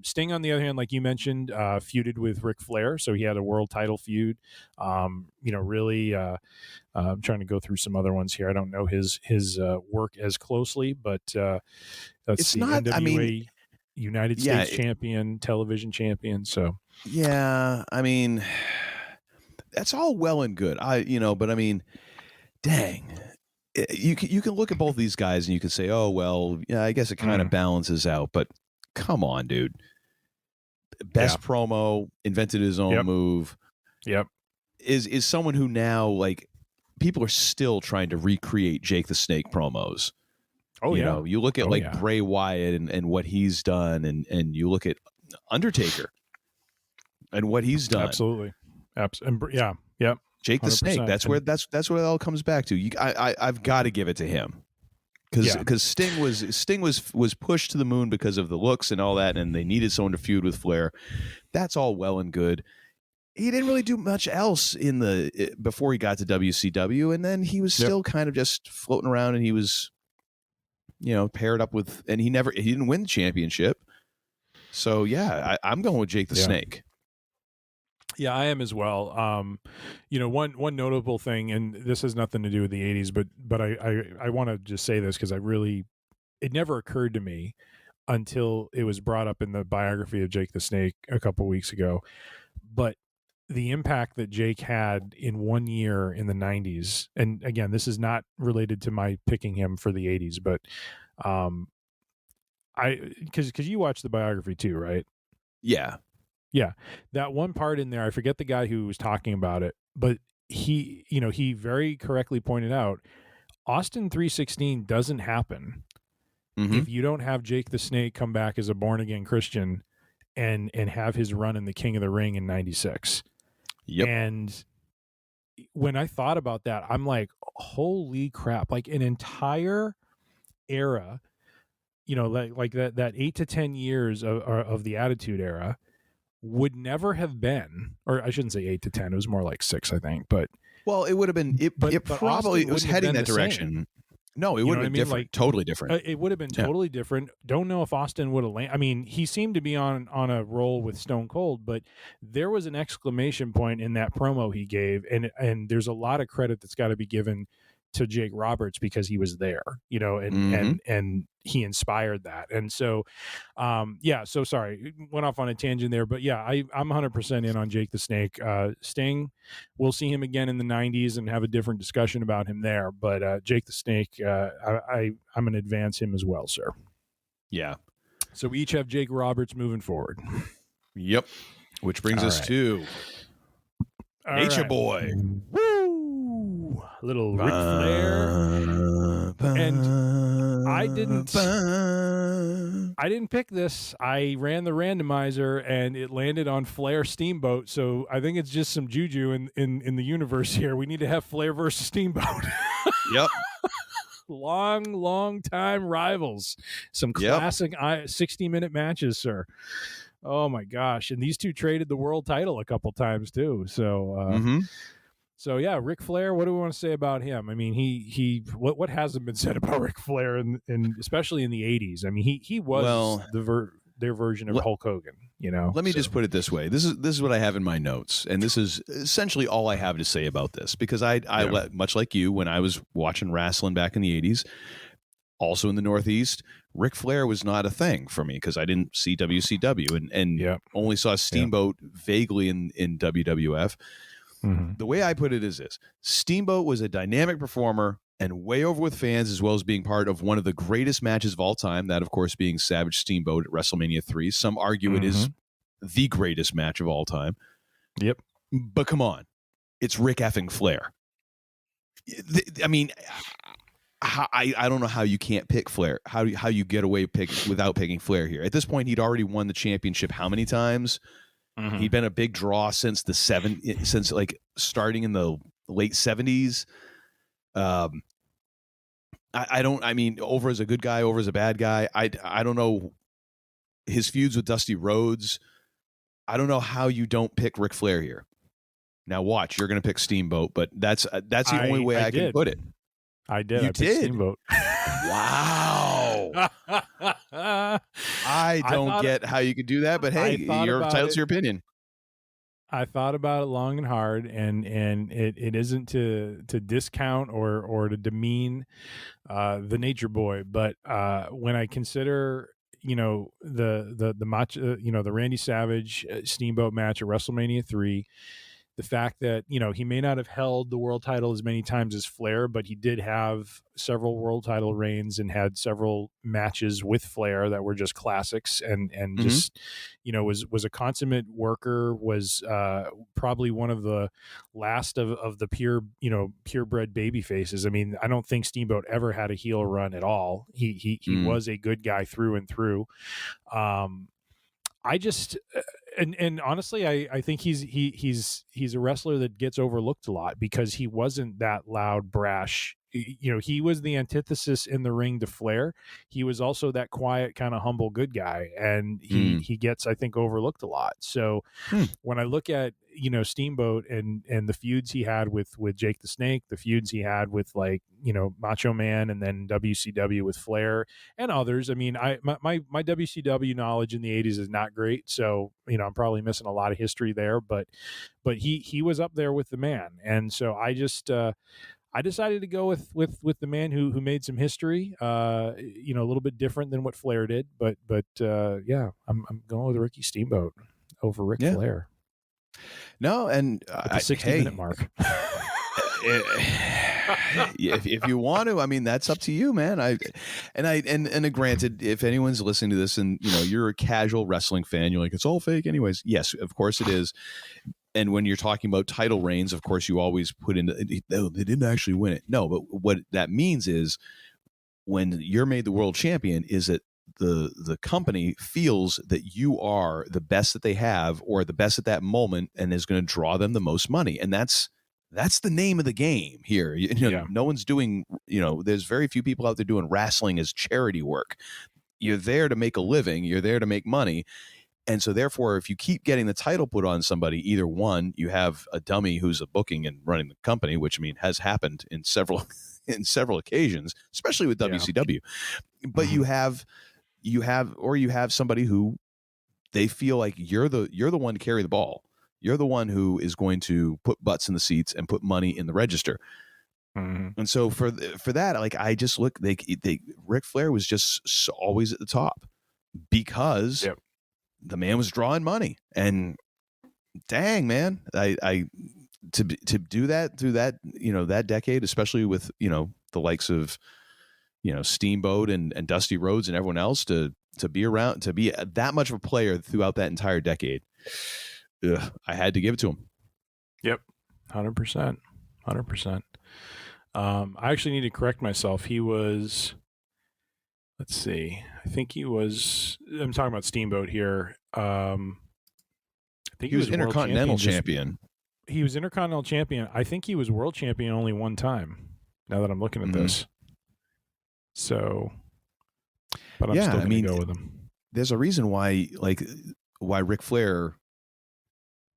Sting, on the other hand, like you mentioned, feuded with Ric Flair, so he had a world title feud. Really, I'm trying to go through some other ones here. I don't know his work as closely, but it's the NWA, United States champion, television champion. So yeah, I mean, that's all well and good. But I mean, dang, you can look at both these guys and you can say, oh, well, yeah, I guess it kind of balances out. But come on, dude. Best promo, invented his own move. Yep. Is someone who now, like, people are still trying to recreate Jake the Snake promos. Oh, you look at Bray Wyatt and what he's done, and you look at Undertaker and what he's done. Absolutely. Yeah. Yep. Jake the Snake. That's where it all comes back to. I've got to give it to him, because Sting was pushed to the moon because of the looks and all that, and they needed someone to feud with Flair. That's all well and good. He didn't really do much else before he got to WCW, and then he was still kind of just floating around, and he was, paired up with, and he didn't win the championship. So yeah, I'm going with Jake the Snake. Yeah, I am as well. One notable thing, and this has nothing to do with the 80s, but I want to just say this because it never occurred to me until it was brought up in the biography of Jake the Snake a couple weeks ago. But the impact that Jake had in 1 year in the 90s, and again, this is not related to my picking him for the 80s, but because you watched the biography too, right? Yeah. Yeah, that one part in there, I forget the guy who was talking about it, but he very correctly pointed out Austin 316 doesn't happen if you don't have Jake the Snake come back as a born again Christian and have his run in the King of the Ring in 96. Yep. And when I thought about that, I'm like, holy crap, like an entire era, like that 8 to 10 years of the Attitude Era would never have been, or I shouldn't say 8 to 10, it was more like 6, I think, but well, it would have been, it probably was heading that direction. Same. No, it would have been different. Like, totally different. It would have been totally different. Don't know if Austin would have landed. I mean, he seemed to be on a roll with Stone Cold, but there was an exclamation point in that promo he gave, and there's a lot of credit that's got to be given to Jake Roberts because he was there, and he inspired that. And so, so sorry, went off on a tangent there, but yeah, I'm 100% in on Jake the Snake. Sting, we'll see him again in the 90s and have a different discussion about him there. But Jake the Snake, I'm going to advance him as well, sir. Yeah. So we each have Jake Roberts moving forward. Yep. Which brings us to Nature Boy. Woo! Little Ric Flair. And I didn't pick this. I ran the randomizer and it landed on Flair Steamboat. So I think it's just some juju in the universe here. We need to have Flair versus Steamboat. Yep. Long time rivals. Some classic 60-minute matches, sir. Oh my gosh. And these two traded the world title a couple times too. So So yeah, Ric Flair, what do we want to say about him? I mean, what hasn't been said about Ric Flair in especially in the 80s? I mean, he was their version of Hulk Hogan, Let me just put it this way. This is what I have in my notes, and this is essentially all I have to say about this, because I much like you, when I was watching wrestling back in the 80s, also in the Northeast, Ric Flair was not a thing for me because I didn't see WCW and only saw Steamboat vaguely in WWF. Mm-hmm. The way I put it is this: Steamboat was a dynamic performer and way over with fans, as well as being part of one of the greatest matches of all time. That, of course, being Savage Steamboat at WrestleMania 3. Some argue it is the greatest match of all time. Yep. But come on, it's Ric effing Flair. I mean, I don't know how you can't pick Flair. How you get away without picking Flair here? At this point, he'd already won the championship how many times? He'd been a big draw since since starting in the late 70s. I mean, over as a good guy, over as a bad guy. I don't know his feuds with Dusty Rhodes. I don't know how you don't pick Ric Flair here. Now watch, you're going to pick Steamboat, but that's the only way I can put it. I did. You did? Steamboat. Wow. I don't get how you could do that, but hey, you're entitled to your opinion. I thought about it long and hard, and it isn't to discount or to demean the Nature Boy, but when I consider the match, the Randy Savage Steamboat match at WrestleMania 3. The fact that, he may not have held the world title as many times as Flair, but he did have several world title reigns and had several matches with Flair that were just classics and just, was a consummate worker, was probably one of the last of the purebred baby faces. I mean, I don't think Steamboat ever had a heel run at all. He was a good guy through and through. I just and honestly, I think he's a wrestler that gets overlooked a lot because he wasn't that loud, brash. He was the antithesis in the ring to Flair. He was also that quiet, kind of humble, good guy, and he gets, I think, overlooked a lot. So when I look at Steamboat and the feuds he had with Jake the Snake, the feuds he had with Macho Man, and then WCW with Flair and others. I mean, my WCW knowledge in the 80s is not great, so I'm probably missing a lot of history there. But he was up there with the man, and so I just. I decided to go with the man who made some history, a little bit different than what Flair did, but I'm going with Ricky Steamboat over Ric Flair. No, and at the 60-minute mark. if you want to, I mean, that's up to you, man. And granted, if anyone's listening to this and you're a casual wrestling fan, you're like, it's all fake anyways. Yes, of course it is. And when you're talking about title reigns, of course, you always put in, they didn't actually win it. No, but what that means is when you're made the world champion is that the company feels that you are the best that they have or the best at that moment and is going to draw them the most money. And that's the name of the game here. No one's doing, there's very few people out there doing wrestling as charity work. You're there to make a living. You're there to make money. And so therefore, if you keep getting the title put on somebody, either one, you have a dummy who's a booking and running the company, which has happened in several occasions, especially with WCW. But you have somebody who they feel like you're the one to carry the ball. You're the one who is going to put butts in the seats and put money in the register. And so for that, like I just look, Ric Flair was just always at the top because the man was drawing money. And dang, man, I to do that through that that decade, especially with the likes of Steamboat and Dusty Rhodes and everyone else to be around, to be that much of a player throughout that entire decade. I had to give it to him. Yep. 100%. I actually need to correct myself. He was, let's see, I'm talking about Steamboat here. I think he was Intercontinental champion. He was Intercontinental champion. I think he was world champion only one time, now that I'm looking at this. So, but I'm still going to go with him. There's a reason why Ric Flair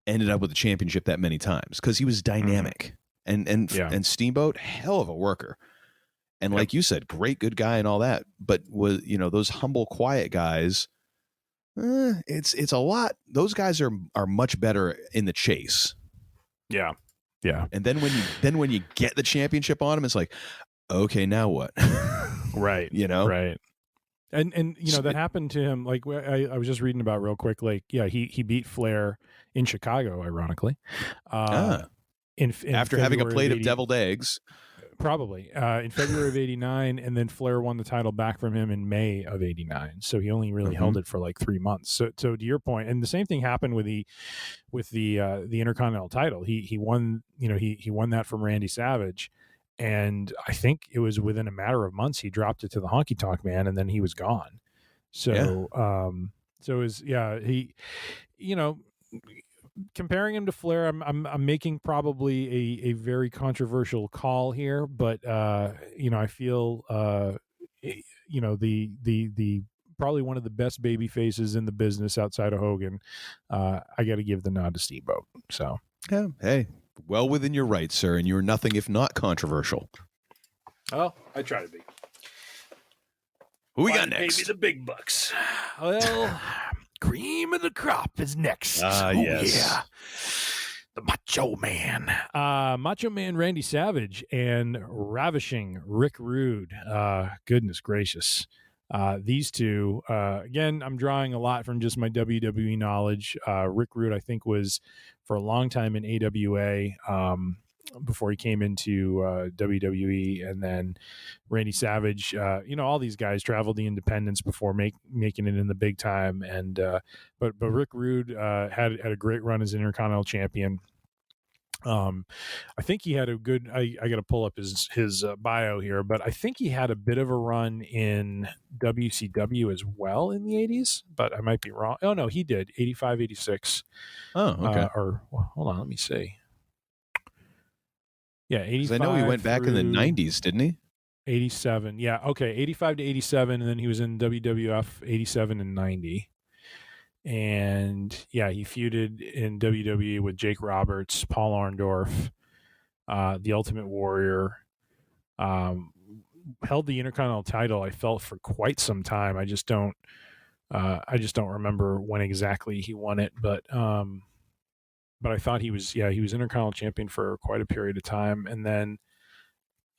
ended up with the championship that many times, because he was dynamic. And Steamboat, hell of a worker. And like you said, great, good guy and all that. But was those humble, quiet guys, it's a lot. Those guys are much better in the chase. Yeah. And then when you get the championship on him, it's like, okay, now what? Right. Right. And that happened to him. Like I was just reading about real quick. Like, he beat Flair in Chicago, ironically. After having a plate of deviled eggs. Probably. In February of 89, and then Flair won the title back from him in May of 89. So he only really held it for like 3 months. So to your point, and the same thing happened with the Intercontinental title. He won, he won that from Randy Savage. And I think it was within a matter of months he dropped it to the Honky Tonk Man, and then he was gone. So he, comparing him to Flair, I'm making probably a very controversial call here, but I feel the probably one of the best baby faces in the business outside of Hogan. I got to give the nod to Steamboat. So hey, well within your rights, sir, and you're nothing if not controversial. Oh, I try to be. Who we got next? Pay me the big bucks. Well, cream of the crop is next. Yes. Yeah. The Macho Man. Macho Man Randy Savage and ravishing Rick Rude. Goodness gracious. These two, again, I'm drawing a lot from just my WWE knowledge. Rick Rude, I think, was for a long time in AWA before he came into WWE. And then Randy Savage, all these guys traveled the independents before making it in the big time. And but Rick Rude had a great run as Intercontinental champion. I think he had a good, I got to pull up his bio here, but I think he had a bit of a run in WCW as well in the 80s, but I might be wrong. Oh no, he did 85, 86. Oh, okay. Hold on, let me see. Yeah, 85. I know he went back in the 90s, didn't he? 87. Yeah. Okay. 85 to 87. And then he was in WWF 87 and 90. And yeah, he feuded in WWE with Jake Roberts, Paul Orndorff, the Ultimate Warrior, held the Intercontinental title. I felt for quite some time. I just don't remember when exactly he won it, but I thought he was Intercontinental champion for quite a period of time. And then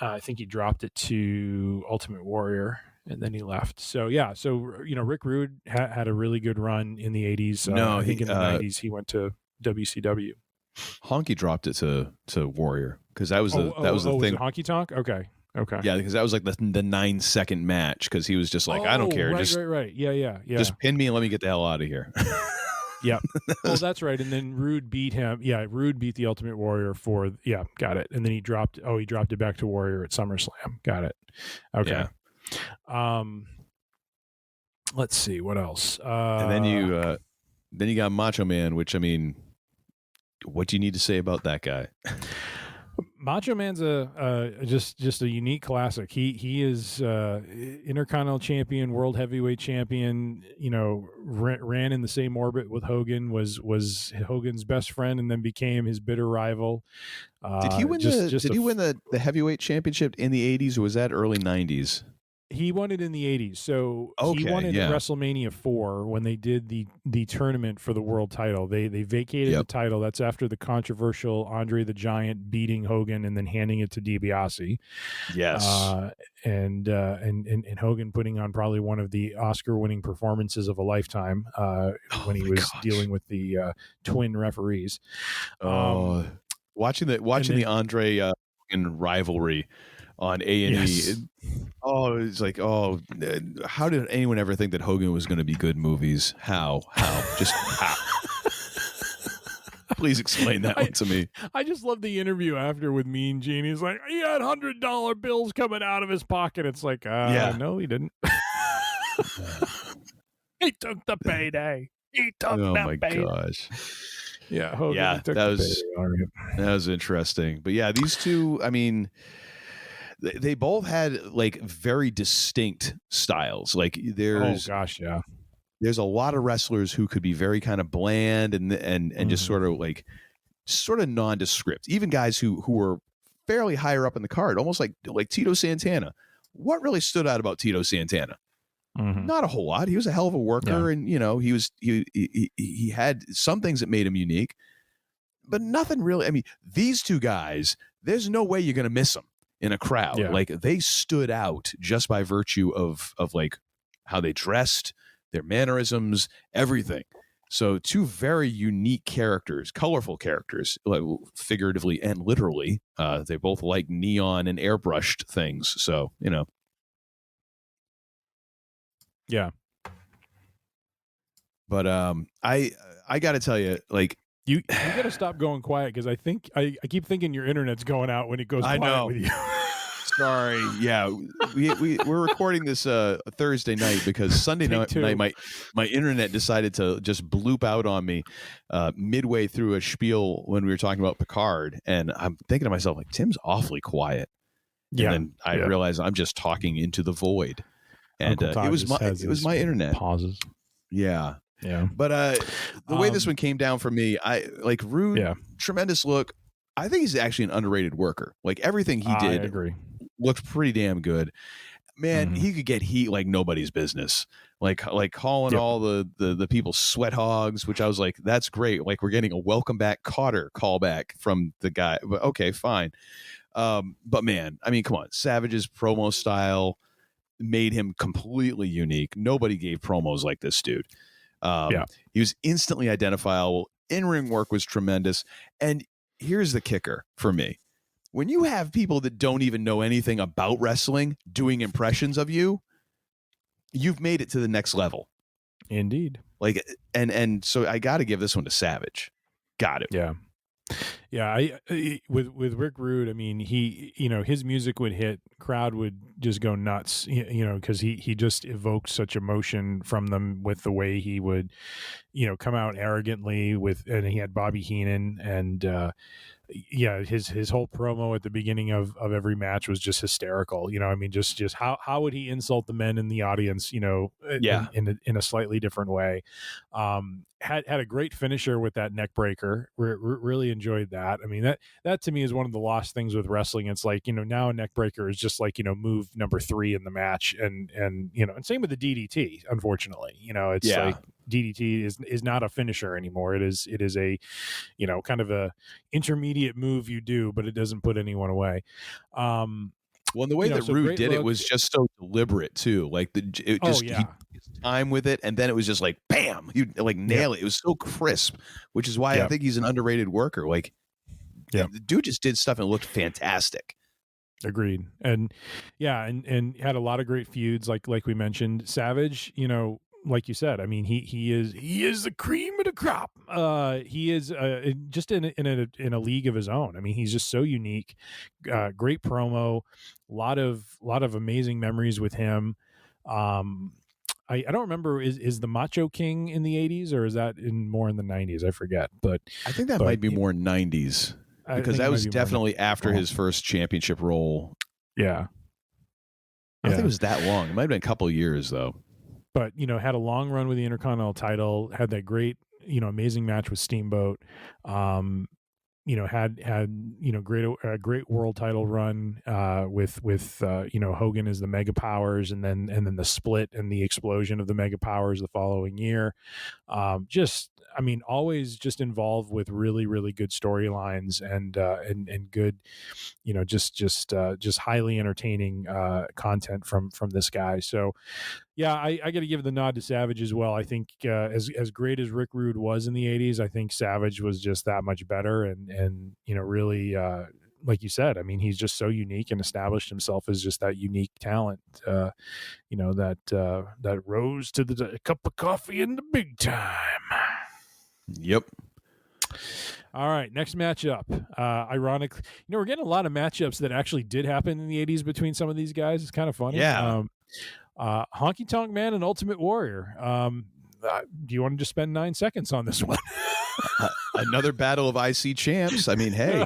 I think he dropped it to Ultimate Warrior, and then he left. So yeah, Rick Rude had a really good run in the 80s. I think in the 90s he went to WCW. Honky dropped it to Warrior because that was the thing. Was it Honky Tonk? Okay. Yeah, because that was like the 9-second match because he was just like, I don't care, right. Yeah. Just pin me and let me get the hell out of here. Yep. Well, that's right. And then Rude beat him. Yeah, Rude beat the Ultimate Warrior for. Yeah, got it. And then he dropped it back to Warrior at SummerSlam. Got it. Okay. Yeah. Let's see what else. And then you got Macho Man, which, I mean, what do you need to say about that guy? Macho Man's just a unique classic. He is Intercontinental Champion, World Heavyweight Champion. You know, ran in the same orbit with Hogan. Was Hogan's best friend, and then became his bitter rival. Did he win the heavyweight championship in the 80s, or was that early 90s? He won it in the 80s. So he won it at WrestleMania 4 when they did the tournament for the world title. They vacated the title. That's after the controversial Andre the Giant beating Hogan and then handing it to DiBiase. Yes. And Hogan putting on probably one of the Oscar-winning performances of a lifetime when he was dealing with the twin referees. Watching the Andre Hogan rivalry on A&E. Yes. It's like, how did anyone ever think that Hogan was going to be good movies? How? Just how? Please explain that one to me. I just love the interview after with Mean Gene. He's like, he had $100 bills coming out of his pocket. It's like, no, he didn't. He took the payday. He took the payday. Oh my gosh. Yeah, Hogan took the payday. That was interesting. But yeah, these two, I mean, they both had like very distinct styles. Like there's there's a lot of wrestlers who could be very kind of bland and just sort of nondescript. Even guys who were fairly higher up in the card, almost like Tito Santana. What really stood out about Tito Santana? Not a whole lot. He was a hell of a worker, and you know, he had some things that made him unique, but nothing really. I mean, these two guys, there's no way you're going to miss them in a crowd. Like they stood out just by virtue of like how they dressed, their mannerisms, everything. So two very unique characters, colorful characters, like figuratively and literally. They both like neon and airbrushed things. So, you know. Yeah. But I got to tell you, like, you got to stop going quiet, because I think I keep thinking your internet's going out when it goes quiet with you. Sorry. Yeah, we're recording this Thursday night because Sunday night my internet decided to just bloop out on me midway through a spiel when we were talking about Picard, and I'm thinking to myself, like, Tim's awfully quiet. And then I realized I'm just talking into the void, and it was my internet pauses. Yeah. Yeah. But the way this one came down for me, I like Rude, tremendous look. I think he's actually an underrated worker. Like everything he did looked pretty damn good. Man, he could get heat like nobody's business. Like calling all the people sweat hogs, which I was like, that's great. Like we're getting a welcome back Cotter callback from the guy. But okay, fine. But man, I mean, come on. Savage's promo style made him completely unique. Nobody gave promos like this dude. He was instantly identifiable. In-ring work was tremendous. And here's the kicker for me. When you have people that don't even know anything about wrestling doing impressions of you, you've made it to the next level. Indeed. Like, and so I got to give this one to Savage. Got it. Yeah. Yeah, with Rick Rude, I mean, he, you know, his music would hit, crowd would just go nuts, you know, because he just evoked such emotion from them with the way he would, you know, come out arrogantly and he had Bobby Heenan, and his whole promo at the beginning of every match was just hysterical. You know, I mean, just how would he insult the men in the audience, you know, in a slightly different way. Had a great finisher with that neck breaker. Really enjoyed that. I mean, that to me is one of the lost things with wrestling. It's like, you know, now a neck breaker is just like, you know, move number 3 in the match, and you know, and same with the DDT. Unfortunately, you know, it's like DDT is not a finisher anymore. It is a, you know, kind of a intermediate move you do, but it doesn't put anyone away. Well, the way that Rude did it was just so deliberate too. Like he took his time with it, and then it was just like bam, you like nail it. It was so crisp, which is why I think he's an underrated worker. Like, the dude just did stuff and looked fantastic. Agreed. And and had a lot of great feuds, like we mentioned. Savage, you know, like you said, I mean, he is the cream of the crop. He is just in a league of his own. I mean, he's just so unique. Great promo, lot of amazing memories with him. I don't remember, is the Macho King in the 80s, or is that more in the 90s? I forget, but I think that might be more 90s, because that was definitely after his first championship role. Yeah. I don't think it was that long. It might have been a couple of years though. But, had a long run with the Intercontinental title, had that great, amazing match with Steamboat. Had great world title run with Hogan as the Mega Powers, and then the split and the explosion of the Mega Powers the following year. Always just involved with really, really good storylines and good, just highly entertaining content from this guy. So, yeah, I got to give the nod to Savage as well. I think as great as Rick Rude was in the 80s, I think Savage was just that much better, and really, like you said, I mean, he's just so unique and established himself as just that unique talent, that rose to the cup of coffee in the big time. Yep. All right, next matchup. Ironic, we're getting a lot of matchups that actually did happen in the 80s between some of these guys. It's kind of funny. Yeah. Honky Tonk Man and Ultimate Warrior. Do you want to just spend 9 seconds on this one? Another battle of IC champs. I mean, hey,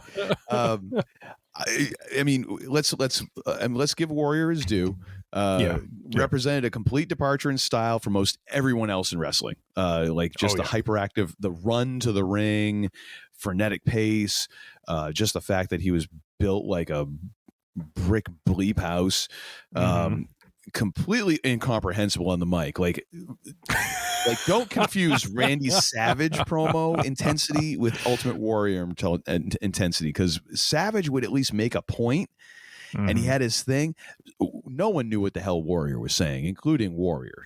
let's give Warrior his due. Represented a complete departure in style from most everyone else in wrestling. The hyperactive, the run to the ring, frenetic pace, just the fact that he was built like a brick bleep house. Completely incomprehensible on the mic. Like don't confuse Randy Savage promo intensity with Ultimate Warrior intensity, because Savage would at least make a point, and he had his thing. No one knew what the hell Warrior was saying, including Warrior.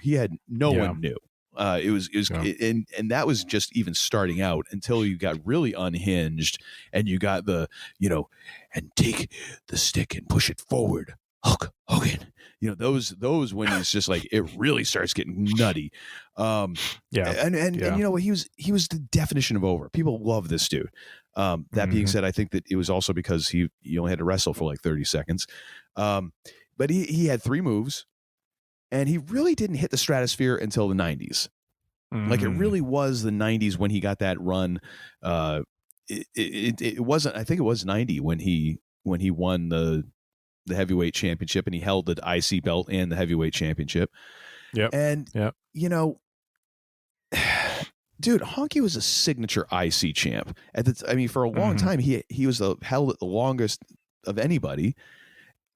No one knew. And that was just even starting out, until you got really unhinged and you got the, and take the stick and push it forward. Hogan. Those when it's just like it really starts getting nutty. And he was the definition of over. People love this dude. That being said, I think that it was also because he only had to wrestle for like 30 seconds. But he had 3 moves, and he really didn't hit the stratosphere until the 90s. Like, it really was the 90s when he got that run. It wasn't, I think it was 90 when he won the heavyweight championship, and he held the IC belt and the heavyweight championship. Dude, Honky was a signature IC champ. For a long time, he was held at the longest of anybody.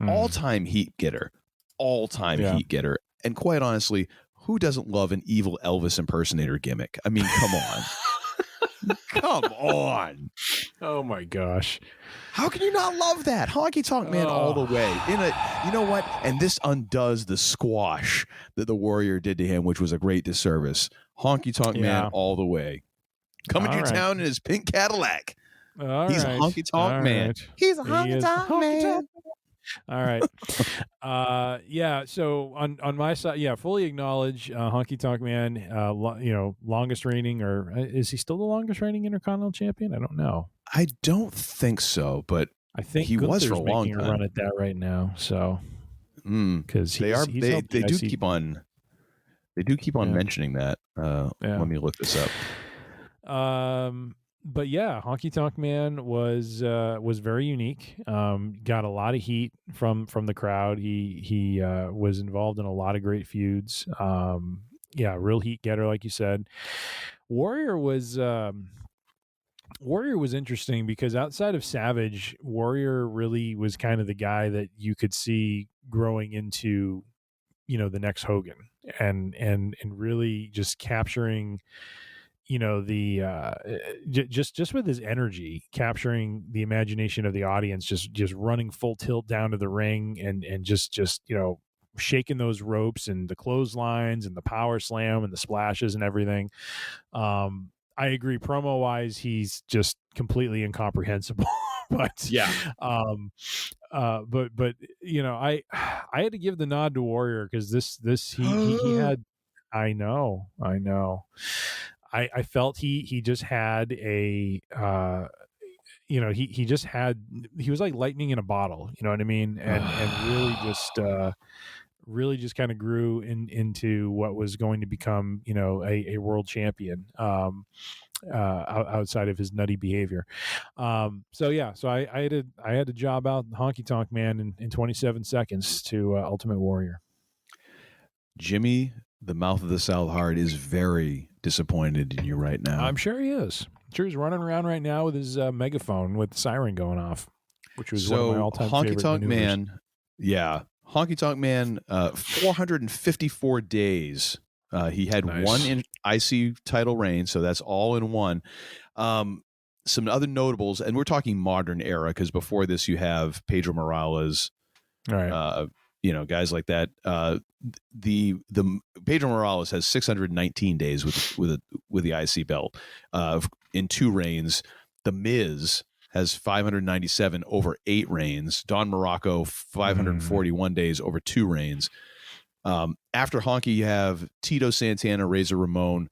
All-time heat getter. Heat getter. And quite honestly, who doesn't love an evil Elvis impersonator gimmick? I mean, come on. Come on. Oh my gosh. How can you not love that? Honky Tonk Man all the way. You know what? And this undoes the squash that the Warrior did to him, which was a great disservice. Honky Tonk Man all the way. Coming to your town in his pink Cadillac. He's a Honky Tonk Man. He's a Honky Tonk Man. All right. So on my side, fully acknowledge Honky Tonk Man, longest reigning, or is he still the longest reigning Intercontinental Champion? I don't know. I don't think so, but I think he was for a long time. A run at that right now. So because they do keep on mentioning that. Let me look this up. But yeah, Honky Tonk Man was very unique. Got a lot of heat from the crowd. He was involved in a lot of great feuds. Real heat getter, like you said. Warrior was interesting because outside of Savage, Warrior really was kind of the guy that you could see growing into, the next Hogan, and really just capturing, just with his energy, capturing the imagination of the audience, just running full tilt down to the ring and just shaking those ropes and the clotheslines and the power slam and the splashes and everything. I agree. Promo wise, he's just completely incomprehensible. But I had to give the nod to Warrior because this he had I know. I felt he just had a he was like lightning in a bottle, you know what I mean, and really just kind of grew into what was going to become, a world champion, outside of his nutty behavior. So I had to job out Honky Tonk Man in 27 seconds to Ultimate Warrior. Jimmy, the mouth of the South Heart, is very disappointed in you right now. I'm sure he is. I'm sure he's running around right now with his megaphone with the siren going off, which was one of my all-time favorite Honky Tonk maneuvers. Man, Honky Tonk Man, 454 days. He had one in IC title reign, so that's all in one. Some other notables, and we're talking modern era, because before this you have Pedro Morales, right? Guys like that. The Pedro Morales has 619 days with the IC belt in 2 reigns. The Miz has 597 over 8 reigns. Don Morocco 541 days over 2 reigns. After Honky, you have Tito Santana, Razor Ramon.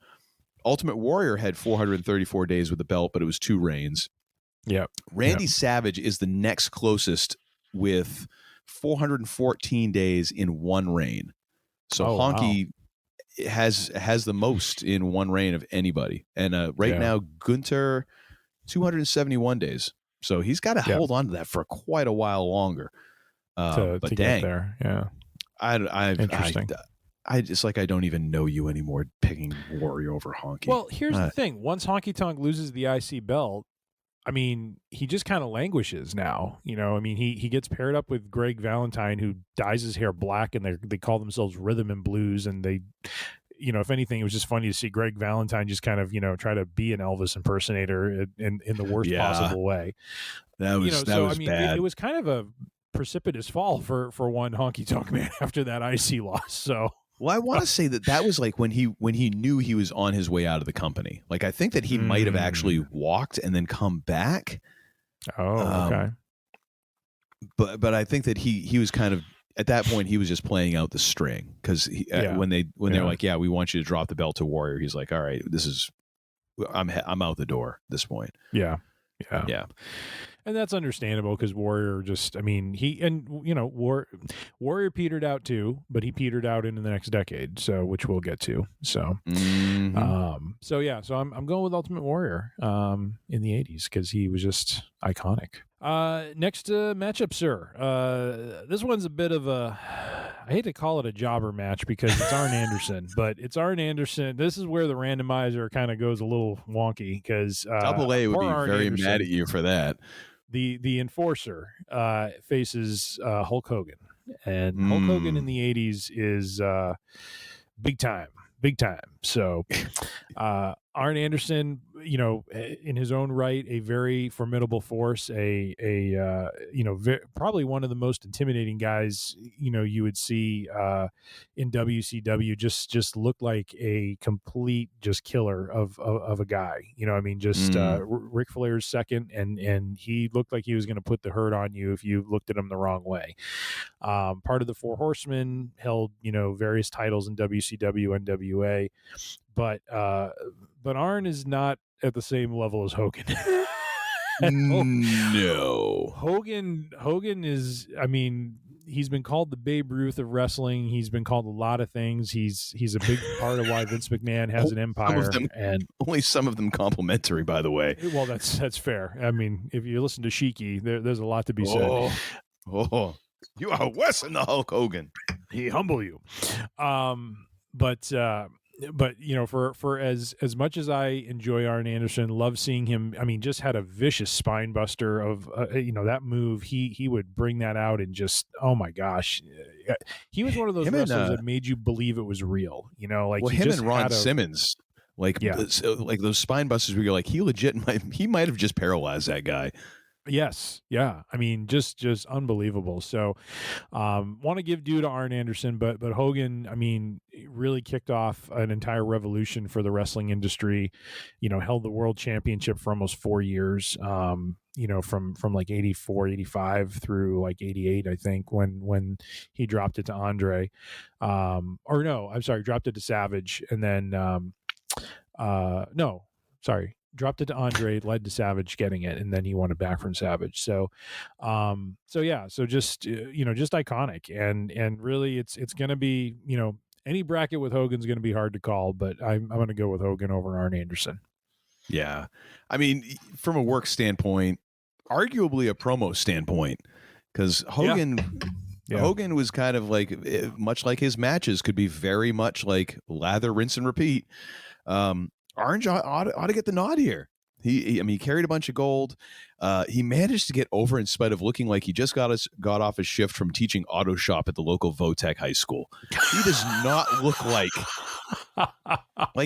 Ultimate Warrior had 434 days with the belt, but it was 2 reigns. Yep. Randy Savage is the next closest with 414 days in 1 reign. So Honky has the most in 1 reign of anybody. And now Gunter 271 days. So he's got to hold on to that for quite a while longer. To get there. Yeah. Interesting. I just I don't even know you anymore picking Warrior over Honky. Well, here's the thing. Once Honky Tonk loses the IC belt, I mean, he just kind of languishes now. I mean, he gets paired up with Greg Valentine, who dyes his hair black, and they call themselves Rhythm and Blues. And they, if anything, it was just funny to see Greg Valentine just kind of, try to be an Elvis impersonator in the worst possible way. That was bad. It was kind of a precipitous fall for one Honky Tonk Man after that IC loss. So. Well, I want to say that was when he knew he was on his way out of the company. I think that he might have actually walked and then come back. Oh, okay. But I think that he was kind of, at that point, he was just playing out the string, because when they're like, we want you to drop the belt to Warrior, he's like, all right, I'm out the door at this point. Yeah. Yeah. And that's understandable, because Warrior just, Warrior petered out too, but he petered out into the next decade, so which we'll get to. So, so I'm going with Ultimate Warrior in the 80s, because he was just iconic. Next matchup, sir. This one's a bit of a, I hate to call it a jobber match because it's Arn Anderson, but it's Arn Anderson. This is where the randomizer kind of goes a little wonky, because Double A would be very mad at you for that. The Enforcer faces Hulk Hogan, and Hulk Hogan in the 80s is big time. So Arn Anderson, in his own right, a very formidable force, probably one of the most intimidating guys, you would see in WCW. Just looked like a complete just killer of a guy. Ric Flair's second, and he looked like he was going to put the hurt on you if you looked at him the wrong way. Part of the Four Horsemen, held various titles in WCW, NWA, but Arn is not at the same level as Hogan. No. Hogan is, he's been called the Babe Ruth of wrestling. He's been called a lot of things. He's a big part of why Vince McMahon has an empire, and only some of them complimentary, by the way. Well, that's fair. If you listen to Sheiky, there's a lot to be said. You are worse than the Hulk Hogan. He humble you. But for as much as I enjoy Arn Anderson, love seeing him. Just had a vicious spine buster of that move. He would bring that out, and just, oh my gosh, he was one of those wrestlers that made you believe it was real. Him and Ron Simmons, like those spine busters where you're like, he might have just paralyzed that guy. Yes. Yeah. I mean, just unbelievable. So, want to give due to Arn Anderson, but Hogan, I mean, really kicked off an entire revolution for the wrestling industry. Held the world championship for almost 4 years. From like 84, 85 through like 88, I think, when he dropped it to Andre. Or no, I'm sorry, dropped it to Savage, and then no, sorry. Dropped it to Andre, led to Savage getting it, and then he won it back from Savage. So just just iconic, and really, it's going to be any bracket with Hogan's going to be hard to call, but I'm going to go with Hogan over Arn Anderson. Yeah, I mean, from a work standpoint, arguably a promo standpoint, because Hogan. Yeah. Hogan was kind of like, much like his matches could be very much like lather, rinse, and repeat. Orange ought to get the nod here. He carried a bunch of gold. He managed to get over in spite of looking like he just got off his shift from teaching auto shop at the local Votech high school. He does not look like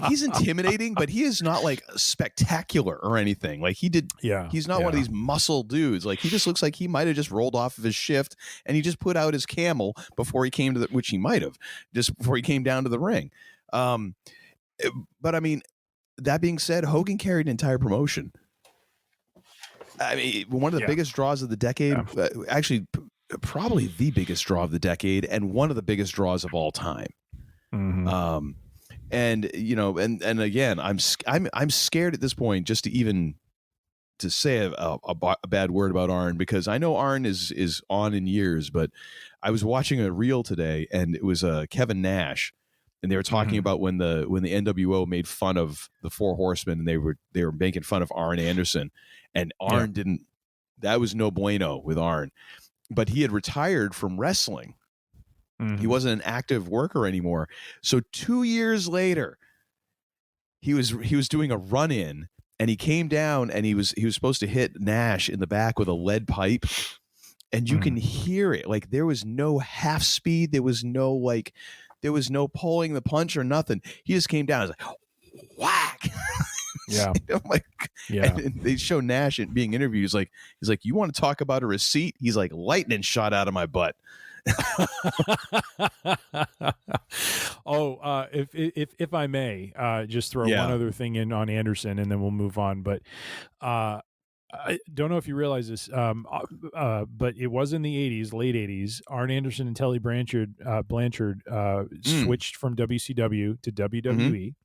he's intimidating, but he is not like spectacular or anything. Like he's not one of these muscle dudes. Like he just looks like he might have just rolled off of his shift and he just put out his camel before he came to which he might have just before he came down to the ring. But I mean, that being said, Hogan carried an entire promotion. I mean, one of the biggest draws of the decade, actually, probably the biggest draw of the decade, and one of the biggest draws of all time. Mm-hmm. And again, I'm scared at this point just to even to say a bad word about Arn, because I know Arn is on in years, but I was watching a reel today, and it was Kevin Nash. And they were talking about when the NWO made fun of the Four Horsemen, and they were making fun of Arn Anderson, and Arn didn't. That was no bueno with Arn, but he had retired from wrestling. He wasn't an active worker anymore. So 2 years later, he was doing a run in, and he came down, and he was supposed to hit Nash in the back with a lead pipe, and you can hear it. Like there was no half speed. There was no pulling the punch or nothing. He just came down. It was like, whack. Yeah. And they show Nash being interviewed. He's like, you want to talk about a receipt? He's like, lightning shot out of my butt. If I may, just throw one other thing in on Anderson, and then we'll move on. But I don't know if you realize this, but it was in the 80s, late 80s. Arn Anderson and Telly Blanchard switched from WCW to WWE.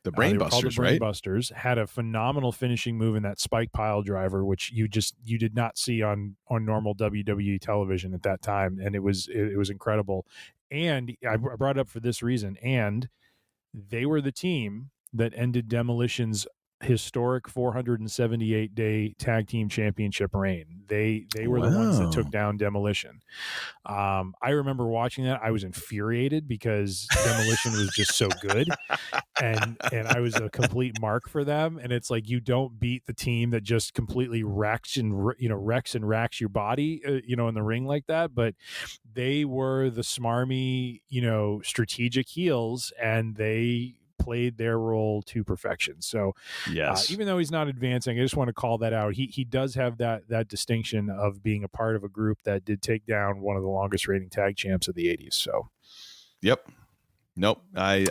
The Brainbusters, right? The Brainbusters had a phenomenal finishing move in that spike pile driver, which you did not see on normal WWE television at that time, and it was incredible. And I brought it up for this reason. And they were the team that ended Demolition's historic 478-day tag team championship reign. They were the ones that took down Demolition. I remember watching that. I was infuriated because Demolition was just so good, and I was a complete mark for them. And it's like, you don't beat the team that just completely wrecks and racks your body in the ring like that. But they were the smarmy strategic heels, and they played their role to perfection. So yes, even though he's not advancing, I just want to call that out. He does have that distinction of being a part of a group that did take down one of the longest reigning tag champs of the 80s. So nope. They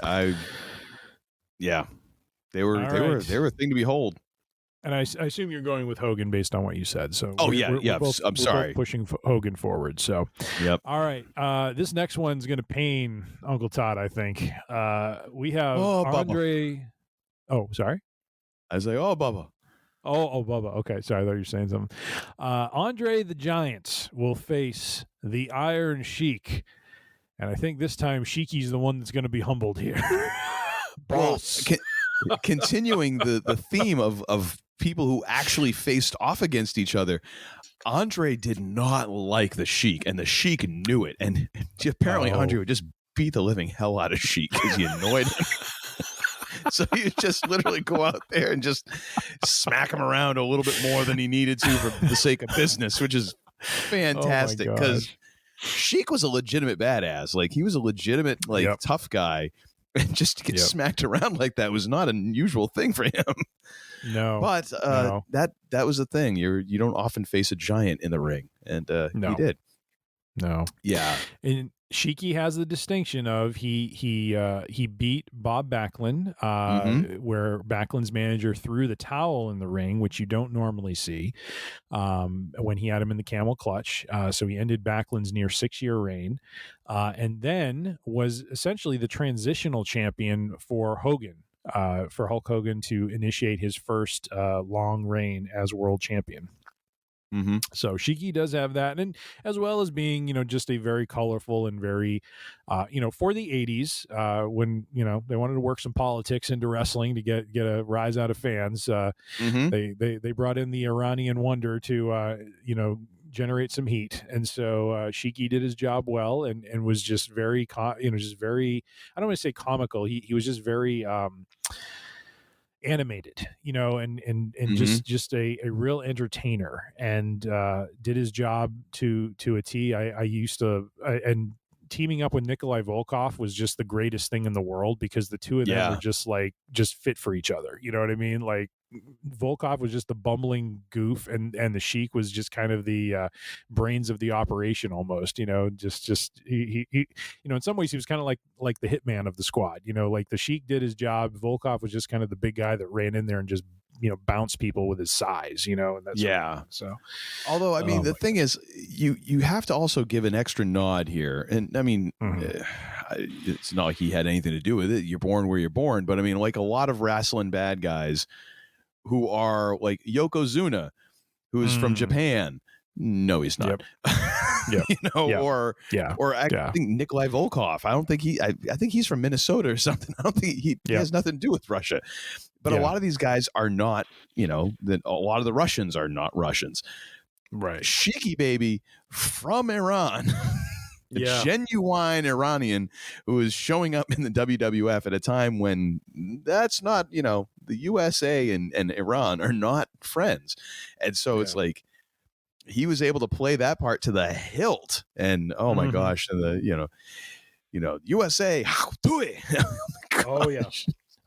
were a thing to behold. And I assume you're going with Hogan based on what you said. So we're both pushing Hogan forward. So all right. This next one's going to pain Uncle Todd, I think. We have Andre. Bubba. Oh, sorry. I was like, Bubba. Oh, Bubba. Okay, sorry, I thought you were saying something. Andre the Giant will face the Iron Sheik, and I think this time Sheiky's the one that's going to be humbled here. Boss. Continuing the theme of people who actually faced off against each other, Andre did not like the Sheik, and the Sheik knew it. And apparently Andre would just beat the living hell out of Sheik because he annoyed him. So he would just literally go out there and just smack him around a little bit more than he needed to for the sake of business, which is fantastic because Sheik was a legitimate badass. Like he was a legitimate tough guy. And just to get smacked around like that was not an unusual thing for him. No, but no. that was the thing. You don't often face a giant in the ring, and he did. No. Yeah. And Shiki has the distinction of he beat Bob Backlund, where Backlund's manager threw the towel in the ring, which you don't normally see, when he had him in the camel clutch. So he ended Backlund's near 6-year reign, and then was essentially the transitional champion for Hogan. For Hulk Hogan to initiate his first long reign as world champion. Mm-hmm. So Shiki does have that, and as well as being, just a very colorful and very, for the 80s, when they wanted to work some politics into wrestling to get a rise out of fans. They brought in the Iranian Wonder to generate some heat, and so Shiki did his job well, and was just very, just very. I don't want to say comical. He was just very. Animated, and just a real entertainer, and did his job to a T. I used to, and teaming up with Nikolai Volkov was just the greatest thing in the world, because the two of them were just fit for each other. You know what I mean? Like, Volkov was just the bumbling goof, and the Sheik was just kind of the brains of the operation almost. Just he in some ways he was kind of like the hitman of the squad. Like the Sheik did his job. Volkov was just kind of the big guy that ran in there and just bounce people with his size. And that's so. Although I mean the thing is, you have to also give an extra nod here, and I mean it's not like he had anything to do with it. You're born where you're born, but I mean, like a lot of wrestling bad guys who are like Yokozuna, who is from Japan. No, he's not. Yep. Or I think Nikolai Volkov. I don't think I think he's from Minnesota or something. I don't think he has nothing to do with Russia. But a lot of these guys are not, a lot of the Russians are not Russians. Right. Shiki baby from Iran. A genuine Iranian who is showing up in the WWF at a time when that's not, the USA and Iran are not friends. And so it's like he was able to play that part to the hilt. And oh my gosh, and the USA, do it. Oh yeah.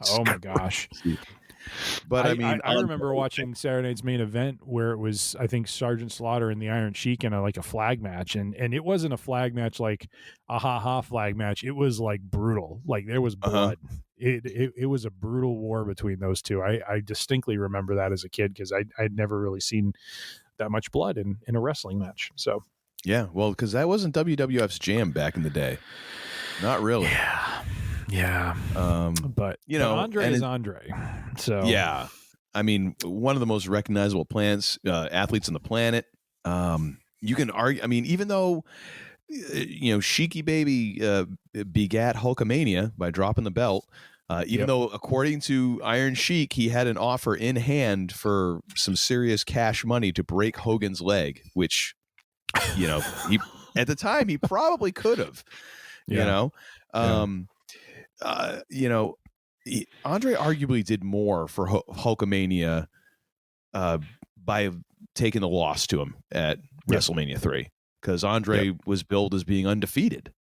Oh my gosh. But I remember watching Saturday Night's Main Event where it was, I think, Sergeant Slaughter and the Iron Sheik in a flag match, and it wasn't a flag match like a ha flag match. It was like brutal, like there was blood. It was a brutal war between those two. I distinctly remember that as a kid, because I'd never really seen that much blood in a wrestling match. So yeah, well, because that wasn't WWF's jam back in the day. Not really. Yeah. But Andre is Andre. So yeah, I mean, one of the most recognizable athletes on the planet. You can argue. I mean, even though Shiki baby begat Hulkamania by dropping the belt. Even though, according to Iron Sheik, he had an offer in hand for some serious cash money to break Hogan's leg, which, he at the time he probably could have. Andre arguably did more for Hulkamania by taking the loss to him at WrestleMania 3, because Andre was billed as being undefeated,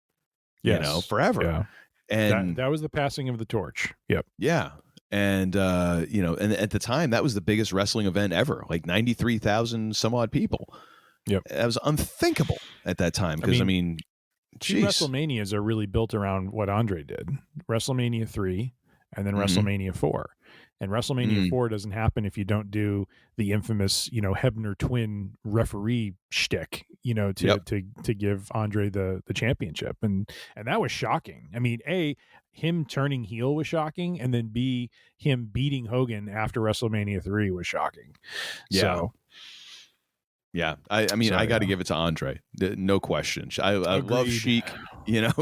forever. Yeah. And that was the passing of the torch. Yep. Yeah. And, and at the time, that was the biggest wrestling event ever, like 93,000 some odd people. Yep. That was unthinkable at that time. Because, two WrestleManias are really built around what Andre did. WrestleMania 3 and then WrestleMania 4. And WrestleMania 4 doesn't happen if you don't do the infamous, Hebner twin referee shtick, to give Andre the championship. And that was shocking. I mean, A, him turning heel was shocking, and then B, him beating Hogan after WrestleMania 3 was shocking. Yeah. So, yeah, I got to give it to Andre, no question. I love Sheik,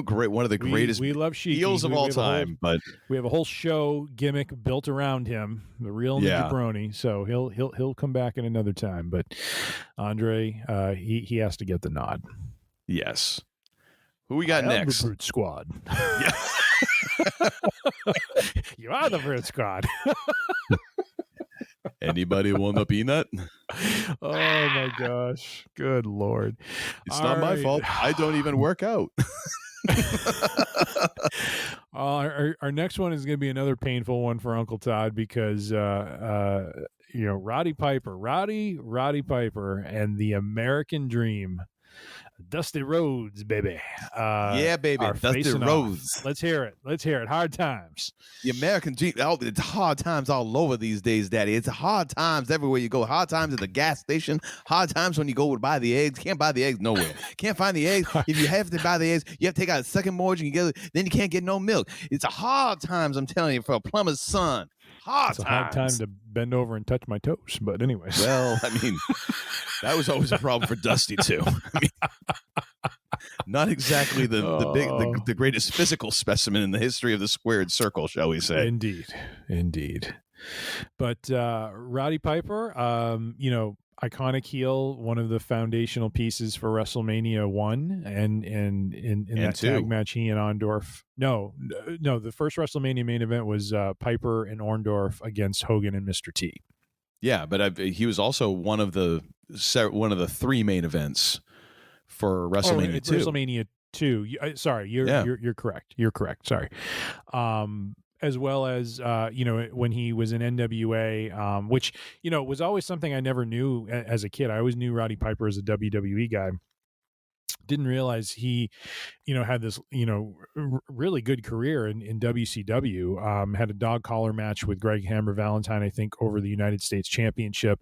great, one of the greatest we love Sheik heels of all time. But we have a whole show gimmick built around him, the real jabroni. So he'll come back in another time. But Andre, he has to get the nod. Yes. Who we got next? The Brute Squad. You are the Brute Squad. Anybody want a peanut? Oh my gosh. Good Lord. It's not my fault. I don't even work out. Our next one is going to be another painful one for Uncle Todd because Roddy Piper and the American Dream. Dusty Rhodes, baby. Yeah, baby. Dusty Rhodes. Let's hear it. Hard times. The American Dream. Oh, it's hard times all over these days, Daddy. It's hard times everywhere you go. Hard times at the gas station. Hard times when you go to buy the eggs. Can't buy the eggs nowhere. Can't find the eggs. If you have to buy the eggs, you have to take out a second mortgage and then you can't get no milk. It's a hard times, I'm telling you, for a plumber's son. It's a hard time to bend over and touch my toes. But anyways. Well, I mean, that was always a problem for Dusty, too. I mean, not exactly the greatest physical specimen in the history of the squared circle, shall we say. Indeed. But Roddy Piper, iconic heel, one of the foundational pieces for WrestleMania 1 and in that 2. tag match, he and Orndorff. No, the first WrestleMania main event was Piper and Orndorff against Hogan and Mr. T. Yeah, but he was also one of the 3 main events for WrestleMania 2. WrestleMania 2. Sorry, you're correct. You're correct. Sorry. As well as when he was in NWA, which was always something I never knew as a kid. I always knew Roddy Piper as a WWE guy. Didn't realize he, had this, really good career in WCW. Had a dog collar match with Greg Hammer Valentine, I think, over the United States Championship.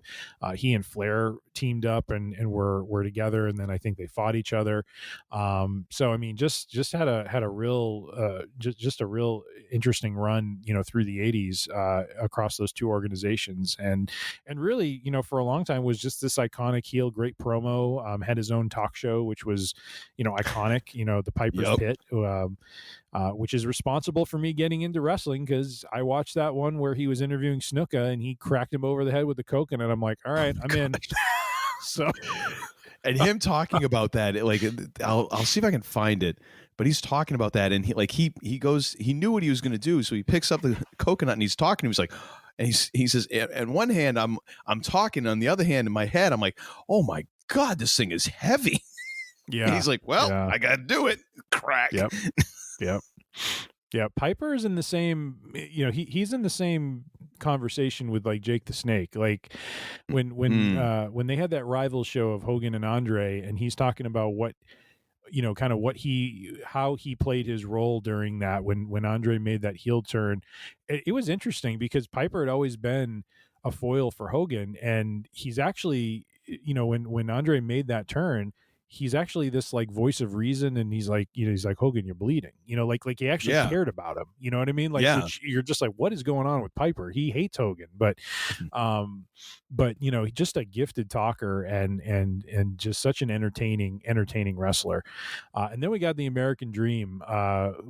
He and Flair teamed up and were together, and then I think they fought each other. So I mean, just had a real just a real interesting run, through the 80s across those two organizations, and really, for a long time was just this iconic heel, great promo. Had his own talk show, which was iconic, the Piper's Pit, which is responsible for me getting into wrestling because I watched that one where he was interviewing Snuka and he cracked him over the head with the coconut. I'm like, all right, I'm in. So, and him talking about that, like, I'll see if I can find it, but he's talking about that, and he goes, he knew what he was going to do, so he picks up the coconut and he's talking. He was like, and he says, on one hand, I'm talking, on the other hand, in my head, I'm like, oh my God, this thing is heavy. Yeah. And he's like, well, I got to do it. Crack. Yep. Yeah. Piper is in the same, he's in the same conversation with like Jake the Snake. Like when they had that rival show of Hogan and Andre, and he's talking about what, kind of how he played his role during that when Andre made that heel turn. It was interesting because Piper had always been a foil for Hogan, and he's actually, when Andre made that turn, he's actually this like voice of reason, and he's like, Hogan, you're bleeding, like he actually cared about him. You know what I mean? Like, which you're just like, what is going on with Piper? He hates Hogan, but just a gifted talker and just such an entertaining wrestler. And then we got the American Dream,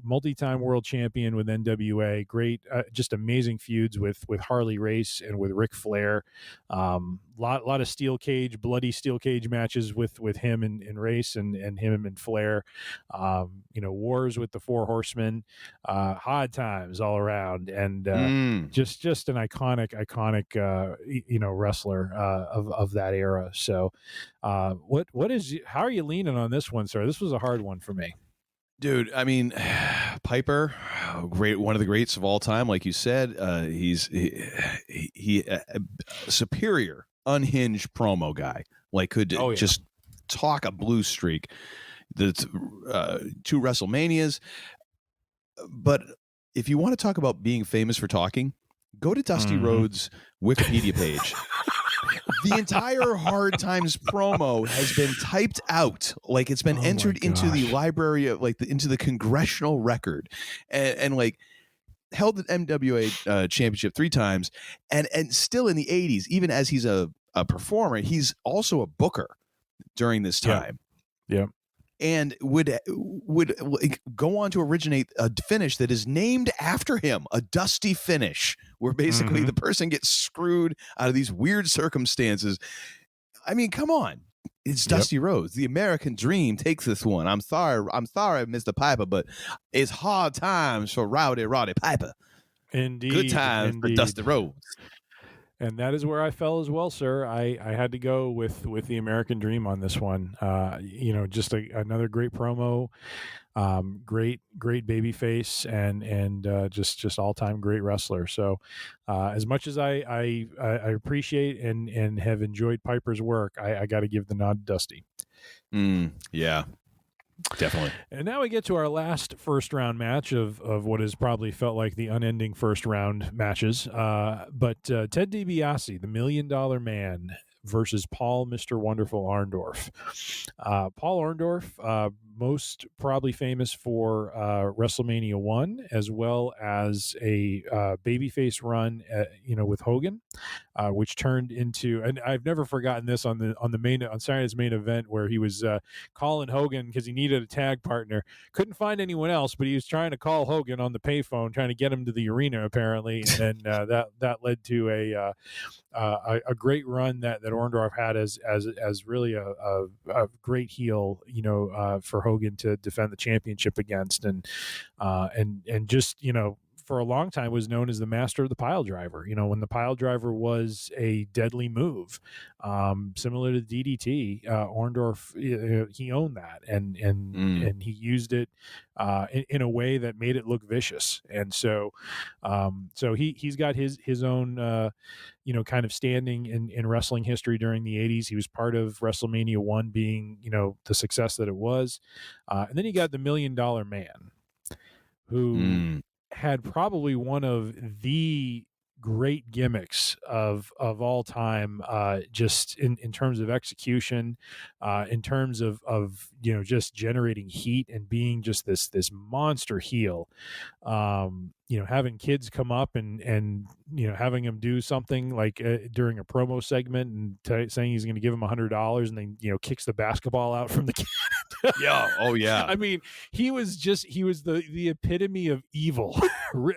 multi-time world champion with NWA, great, just amazing feuds with Harley Race and with Ric Flair. Lot of bloody steel cage matches with him and Race and him and Flair. Wars with the Four Horsemen, hard times all around, and just an iconic wrestler of that era. So how are you leaning on this one, sir? This was a hard one for me. Dude, I mean, Piper, one of the greats of all time, like you said. He's superior, unhinged promo guy. Like, could just talk a blue streak. The 2 WrestleManias. But if you want to talk about being famous for talking, go to Dusty Rhodes' Wikipedia page. The entire Hard Times promo has been typed out, like it's been entered into the library of into the congressional record, and like held the MWA championship 3 times, and still in the 80s, even as he's a performer, he's also a booker during this time. Yeah. And would go on to originate a finish that is named after him, a dusty finish, where basically the person gets screwed out of these weird circumstances. I mean, come on. It's Dusty Rhodes. The American Dream takes this one. I'm sorry, Mr. Piper, but it's hard times for Roddy Piper. Indeed. Good times for Dusty Rhodes. And that is where I fell as well, sir. I had to go with the American Dream on this one. Just another great promo, great baby face, and just all time great wrestler. So, as much as I appreciate and have enjoyed Piper's work, I got to give the nod to Dusty. Yeah. Definitely. And now we get to our last first round match of what has probably felt like the unending first round matches. But Ted DiBiase, the $1 Million Man, versus Paul Mr. Wonderful Orndorff. Paul Orndorff, most probably famous for WrestleMania 1, as well as a babyface run, with Hogan, which turned into, and I've never forgotten this on Saturday's main event, where he was calling Hogan because he needed a tag partner, couldn't find anyone else, but he was trying to call Hogan on the payphone, trying to get him to the arena apparently, and then that led to a great run that Orndorff had as really a great heel, for Hogan to defend the championship against, and just, for a long time was known as the master of the pile driver. When the pile driver was a deadly move, similar to DDT, Orndorff, he owned that, and he used it in a way that made it look vicious. And so he's got his own kind of standing in wrestling history during the 80s. He was part of WrestleMania 1 being, the success that it was. And then you got the $1 Million Man, who had probably one of the great gimmicks of all time, just in terms of execution, in terms of just generating heat and being just this monster heel. Having kids come up and having him do something like during a promo segment and saying he's going to give him $100, and then kicks the basketball out from the kid. Yeah. Oh yeah. I mean, he was the epitome of evil.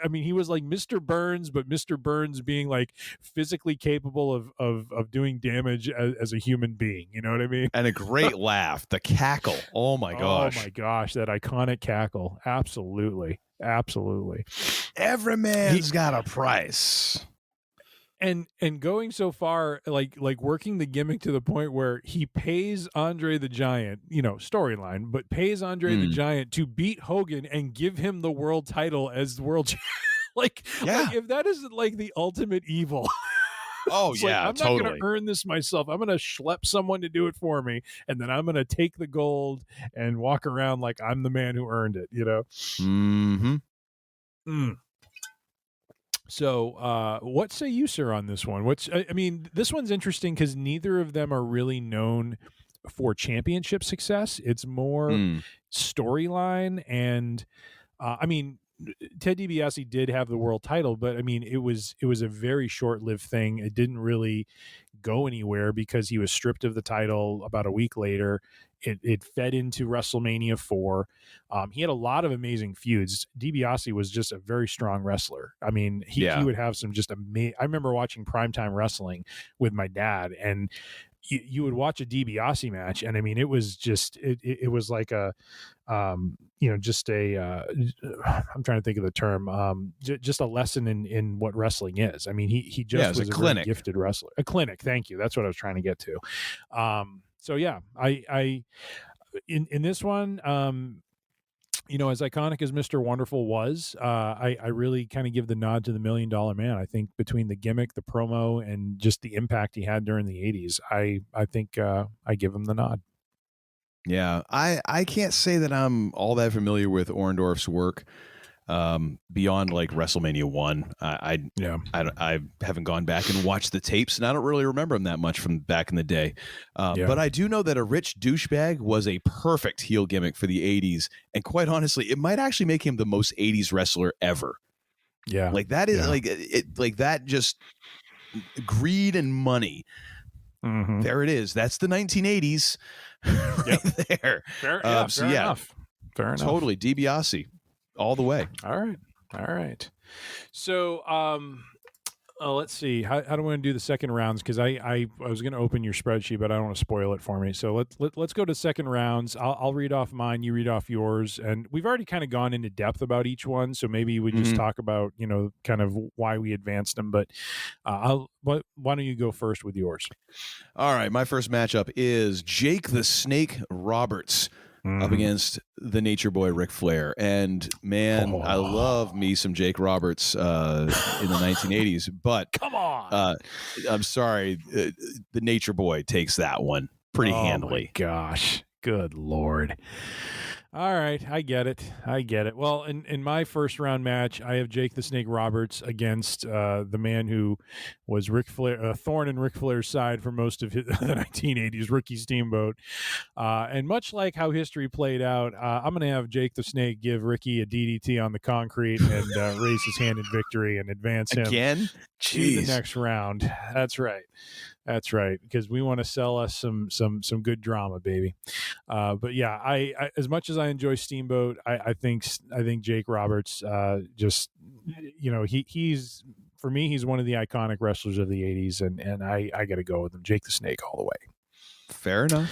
I mean, he was like Mr. Burns, but Mr. Burns being like physically capable of doing damage as a human being. You know what I mean? And a great laugh, the cackle. Oh my gosh. Oh my gosh, that iconic cackle. Absolutely. Every man's got a price. And going so far, like working the gimmick to the point where he pays Andre the Giant, storyline, but pays Andre the Giant to beat Hogan and give him the world title as the world like if that isn't like the ultimate evil. Oh yeah, I'm not going to earn this myself. I'm going to schlep someone to do it for me, and then I'm going to take the gold and walk around like I'm the man who earned it. So, what say you, sir, on this one? This one's interesting because neither of them are really known for championship success. It's more storyline, and Ted DiBiase did have the world title, but it was a very short-lived thing. It didn't really go anywhere because he was stripped of the title about a week later. It fed into WrestleMania 4. He had a lot of amazing feuds. DiBiase was just a very strong wrestler. He would have some just amazing. I remember watching primetime wrestling with my dad, and you would watch a DiBiase match, and it was just it was like a just a I'm trying to think of the term, just a lesson in what wrestling is. He just was a clinic. Really gifted wrestler. A clinic, thank you. That's what I was trying to get to. So yeah, I in this one, as iconic as Mr. Wonderful was, I really kind of give the nod to the $1 Million Man. I think between the gimmick, the promo, and just the impact he had during the 80s, I think I give him the nod. Yeah, I can't say that I'm all that familiar with Orndorff's work beyond like WrestleMania 1. I haven't gone back and watched the tapes, and I don't really remember him that much from back in the day. But I do know that a rich douchebag was a perfect heel gimmick for the 80s, and quite honestly, it might actually make him the most 80s wrestler ever. Yeah, like that is like that, just greed and money. There it is. That's the 1980s. Right there. Fair enough. Totally DiBiase all the way. All right. So Let's see. How do I want to do the second rounds? Because I was going to open your spreadsheet, but I don't want to spoil it for me. So let's go to second rounds. I'll read off mine. You read off yours, and we've already kind of gone into depth about each one. So maybe we just talk about kind of why we advanced them. But why don't you go first with yours? All right, my first matchup is Jake the Snake Roberts up against the Nature Boy Ric Flair. And man, I love me some Jake Roberts in the 1980s, but come on, I'm sorry, the Nature Boy takes that one pretty handily. My gosh, good Lord. All right, I get it. Well, in my first round match, I have Jake the Snake Roberts against the man who was Ric Flair, thorn in Ric Flair's side for most of the 1980s, Ricky Steamboat. And much like how history played out, I'm going to have Jake the Snake give Ricky a DDT on the concrete and raise his hand in victory and advance him again to the next round. That's right, because we want to sell us some good drama, baby. But yeah, I as much as I enjoy Steamboat, I think Jake Roberts just he's for me, he's one of the iconic wrestlers of the 80s, and I got to go with him, Jake the Snake, all the way. Fair enough.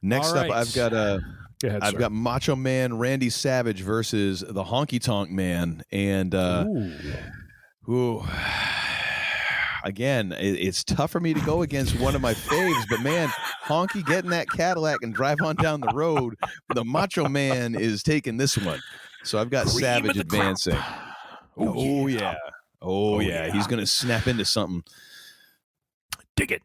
Next up, I've got Macho Man Randy Savage versus the Honky Tonk Man, and again, it's tough for me to go against one of my faves, but man, Honky getting that Cadillac and drive on down the road. The Macho Man is taking this one. So I've got Savage advancing. Oh yeah. He's going to snap into something. Dig it.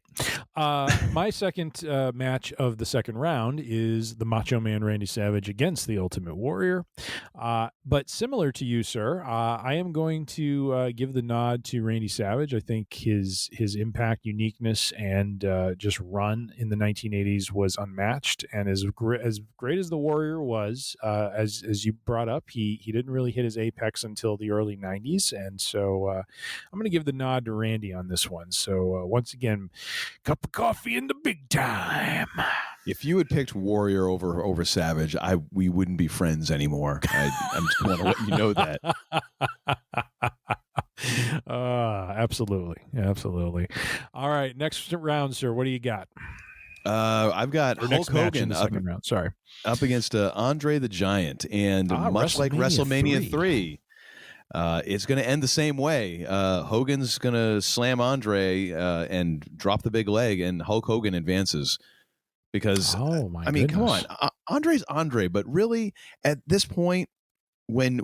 My second match of the second round is the Macho Man Randy Savage against the Ultimate Warrior. But similar to you, sir, I am going to give the nod to Randy Savage. I think his impact, uniqueness, and just run in the 1980s was unmatched. And as great as the Warrior was, as you brought up, he didn't really hit his apex until the early 90s. And so I'm going to give the nod to Randy on this one. So once again, cup of coffee in the big time. If you had picked Warrior over Savage, we wouldn't be friends anymore. I'm just want to let you know that. Absolutely. All right, next round, sir. What do you got? I've got Hulk Hogan up against Andre the Giant, and much like WrestleMania 3. It's going to end the same way. Hogan's going to slam Andre and drop the big leg, and Hulk Hogan advances. Because, come on, Andre's Andre, but really at this point, when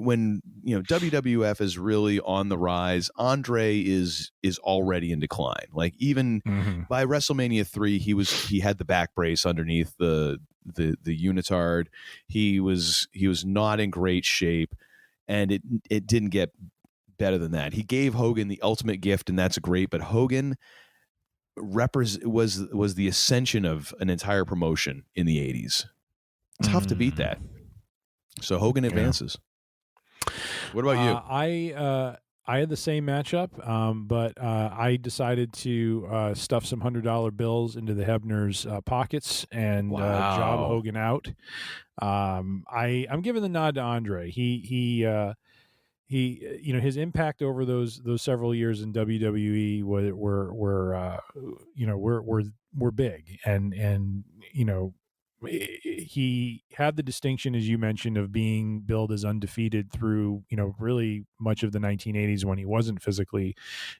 WWF is really on the rise, Andre is already in decline. Like even by WrestleMania 3, he had the back brace underneath the unitard. He was not in great shape. And it didn't get better than that. He gave Hogan the ultimate gift, and that's great. But Hogan was the ascension of an entire promotion in the 80s. Tough to beat that. So Hogan advances. What about you? I had the same matchup, but I decided to stuff some $100 bills into the Hebner's pockets and job Hogan out. I'm giving the nod to Andre. He his impact over those several years in WWE were big, and he had the distinction, as you mentioned, of being billed as undefeated through really much of the 1980s when he wasn't physically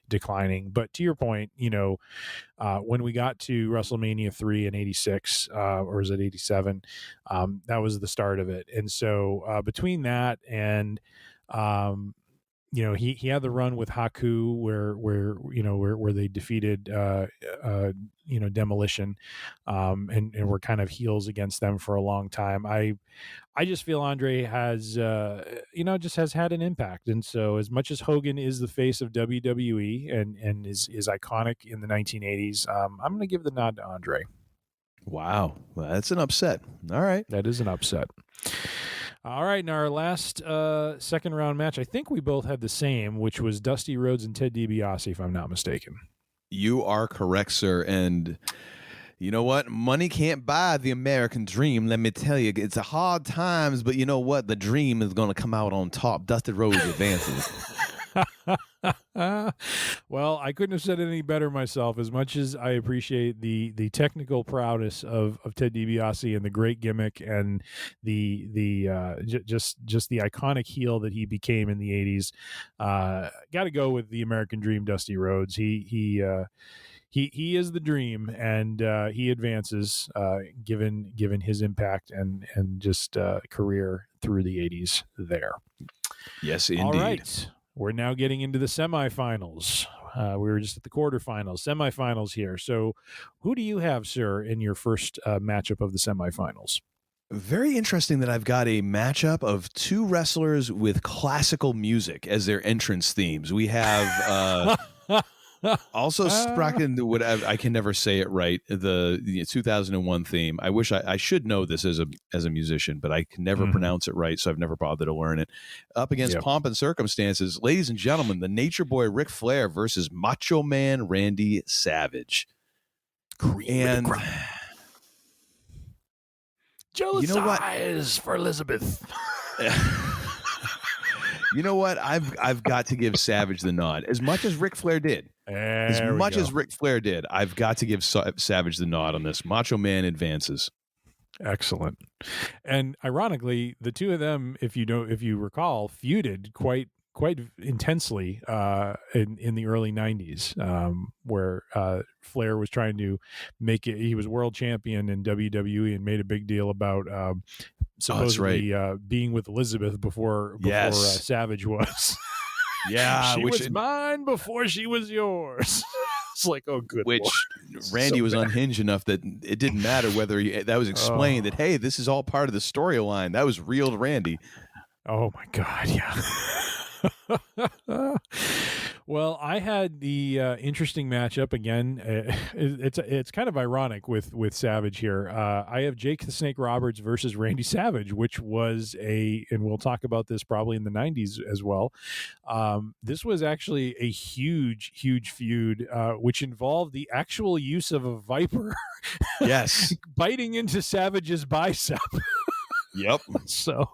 declining. But to your point, when we got to WrestleMania 3 in 86, or is it 87, that was the start of it. And so between that and he had the run with Haku where they defeated Demolition, and were kind of heels against them for a long time. I just feel Andre has just has had an impact, and so as much as Hogan is the face of WWE and is iconic in the 1980s, I'm going to give the nod to Andre. Wow, well, that's an upset. All right, that is an upset. All right, in our last second round match, I think we both had the same, which was Dusty Rhodes and Ted DiBiase, if I'm not mistaken. You are correct, sir. And you know what? Money can't buy the American dream. Let me tell you, it's a hard times, but you know what? The dream is going to come out on top. Dusty Rhodes advances. Well, I couldn't have said it any better myself. As much as I appreciate the technical prowess of Ted DiBiase and the great gimmick and just the iconic heel that he became in the 80s, got to go with the American Dream, Dusty Rhodes. He is the dream, and he advances given his impact and just career through the 80s there. Yes, indeed. All right. We're now getting into the semifinals. We were just at the quarterfinals, semifinals here. So who do you have, sir, in your first matchup of the semifinals? Very interesting that I've got a matchup of two wrestlers with classical music as their entrance themes. We have also Spracken, I can never say it right, the 2001 theme. I wish I should know this as a musician, but I can never pronounce it right, so I've never bothered to learn it. Up against Pomp and Circumstances, ladies and gentlemen, the Nature Boy Ric Flair versus Macho Man Randy Savage. And jealous you know what? eyes for Elizabeth. You know what? I've got to give Savage the nod. As much as Ric Flair did. As Ric Flair did, I've got to give Savage the nod on this. Macho Man advances. Excellent. And ironically, the two of them, if you recall, feuded quite intensely in the early 90s, where Flair was trying to make it. He was world champion in WWE and made a big deal about supposedly being with Elizabeth before Savage was. Yeah, she was mine before she was yours. It's like, oh, good. Which Lord. Randy was unhinged enough that it didn't matter whether that was explained that, hey, this is all part of the storyline. That was real to Randy. Oh my God, yeah. Well, I had the interesting matchup again. It's kind of ironic with Savage here. I have Jake the Snake Roberts versus Randy Savage, which was and we'll talk about this probably in the 90s as well. This was actually a huge feud, which involved the actual use of a viper. Yes. Biting into Savage's bicep. Yep. So,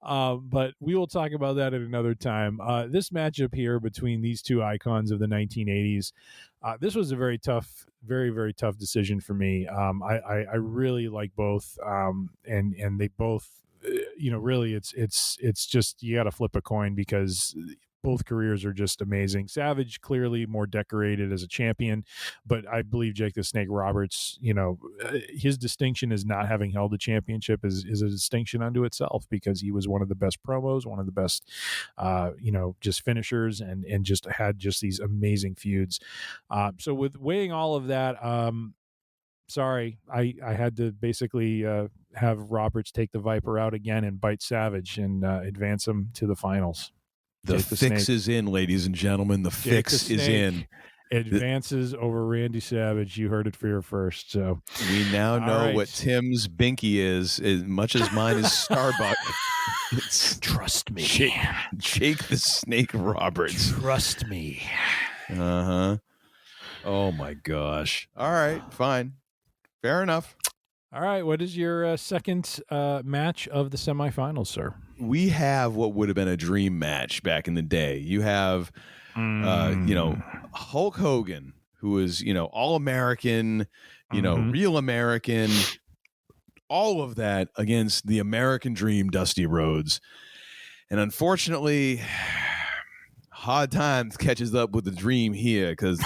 but we will talk about that at another time. This matchup here between these two icons of the 1980s, this was a very tough, very tough decision for me. I really like both, and they both, really it's just you got to flip a coin because both careers are just amazing. Savage clearly more decorated as a champion, but I believe Jake the Snake Roberts, his distinction is not having held a championship is a distinction unto itself because he was one of the best promos, one of the best, just finishers and just had just these amazing feuds. So with weighing all of that, sorry, I had to basically have Roberts take the Viper out again and bite Savage and advance him to the finals. The fix is in, ladies and gentlemen. The fix is in. Advances over Randy Savage. You heard it here first. So we now know what Tim's binky is, as much as mine is Starbuck. Trust me. Jake the Snake Roberts. Trust me. Uh-huh. Oh, my gosh. All right, fine. Fair enough. All right, what is your second match of the semifinals, sir? We have what would have been a dream match back in the day. You have, Hulk Hogan, who is, all-American, real American, all of that against the American Dream, Dusty Rhodes. And unfortunately, hard times catches up with the dream here because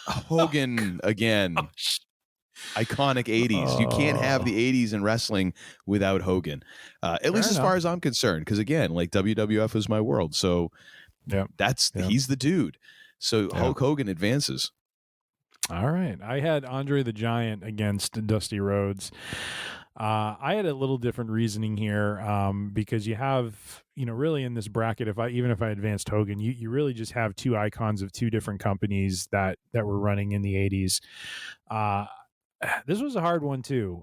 Hogan, again... iconic 80s. You can't have the 80s in wrestling without Hogan. At least as far as I'm concerned, because again, like WWF was my world. So he's the dude. So Hulk Hogan advances. All right. I had Andre the Giant against Dusty Rhodes. I had a little different reasoning here because you have, really in this bracket, even if I advanced Hogan, you really just have two icons of two different companies that were running in the 80s. This was a hard one too,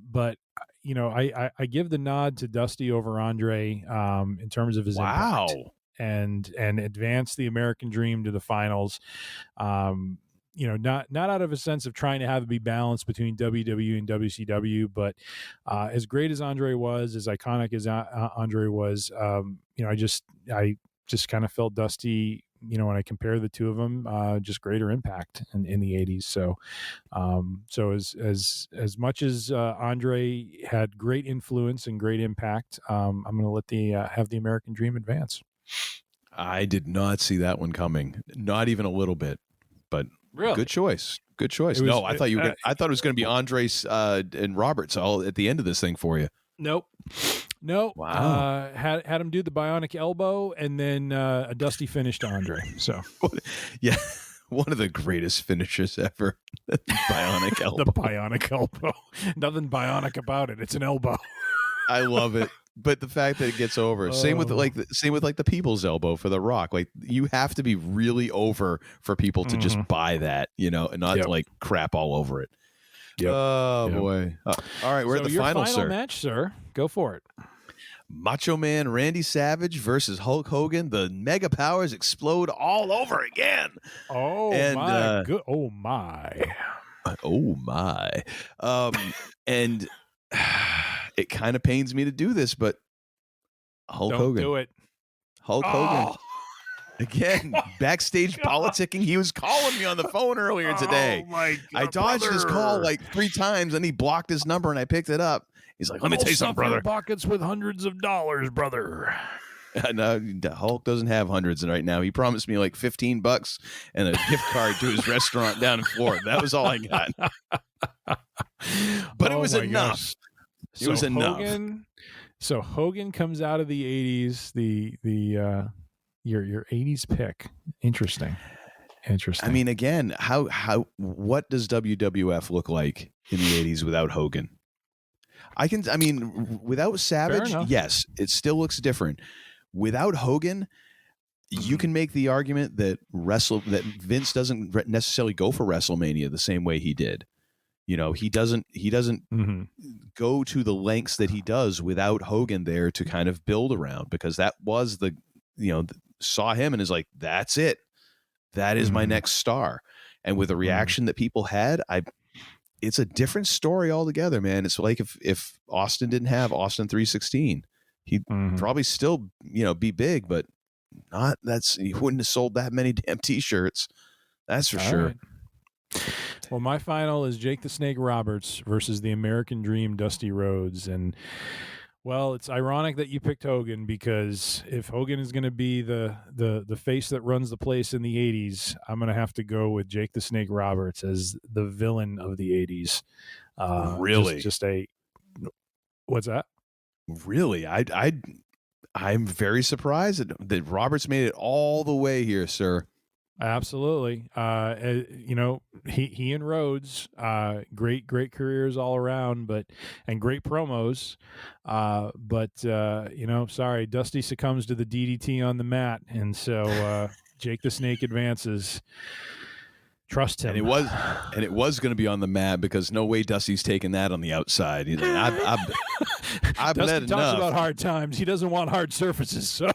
but I give the nod to Dusty over Andre in terms of his impact and advance the American Dream to the finals. Not out of a sense of trying to have it be balanced between WWE and WCW, but as great as Andre was, as iconic as Andre was, I just kind of felt Dusty, when I compare the two of them, just greater impact in the 80s. So, so as much as Andre had great influence and great impact, I'm going to let have the American Dream advance. I did not see that one coming, not even a little bit. But really, good choice. Good choice. No, I thought I thought it was going to be Andres and Roberts all at the end of this thing for you. Nope. No. Wow. Had him do the bionic elbow and then a Dusty finish to Andre. So yeah, one of the greatest finishers ever. Bionic elbow. The bionic elbow. Nothing bionic about it. It's an elbow. I love it. But the fact that it gets over, same with the People's Elbow for The Rock. Like, you have to be really over for people to just buy that, and not to crap all over it. Yep. Oh boy! All right, we're at the your final, sir. Match, sir. Go for it. Macho Man Randy Savage versus Hulk Hogan. The mega powers explode all over again. Oh, and, my! Oh my! Oh my! And. It kind of pains me to do this, but Hulk Hogan. Don't do it. Hulk Hogan. Again, backstage politicking. He was calling me on the phone earlier today. Oh my God, I dodged his call like 3 times, and he blocked his number, and I picked it up. He's like, "Let me tell you something, brother. Pockets with hundreds of dollars, brother." No, Hulk doesn't have hundreds right now. He promised me like $15 and a gift card to his restaurant down in Florida. That was all I got. But it was enough. Gosh. It was enough. So Hogan comes out of the 80s, your 80s pick. Interesting. I mean, again, what does WWF look like in the 80s without Hogan? Without Savage, yes, it still looks different. Without Hogan, you can make the argument that Vince doesn't necessarily go for WrestleMania the same way he did. He doesn't go to the lengths that he does without Hogan there to kind of build around, because that was saw him and is like, that's it. That is my next star. And with the reaction that people had, it's a different story altogether, man. It's like if Austin didn't have Austin 316, he'd probably still, be big, but he wouldn't have sold that many damn t-shirts. That's for sure. Right. Well, my final is Jake the Snake Roberts versus the American Dream Dusty Rhodes. And, well, it's ironic that you picked Hogan, because if Hogan is going to be the face that runs the place in the 80s, I'm going to have to go with Jake the Snake Roberts as the villain of the 80s. Really? What's that? Really? I'm very surprised that Roberts made it all the way here, sir. Absolutely. He and Rhodes, great careers all around, and great promos. Sorry, Dusty succumbs to the DDT on the mat. And so, Jake the Snake advances. Trust him. And it was going to be on the mat, because no way Dusty's taking that on the outside. He's like, I bled enough. Talks about hard times. He doesn't want hard surfaces. So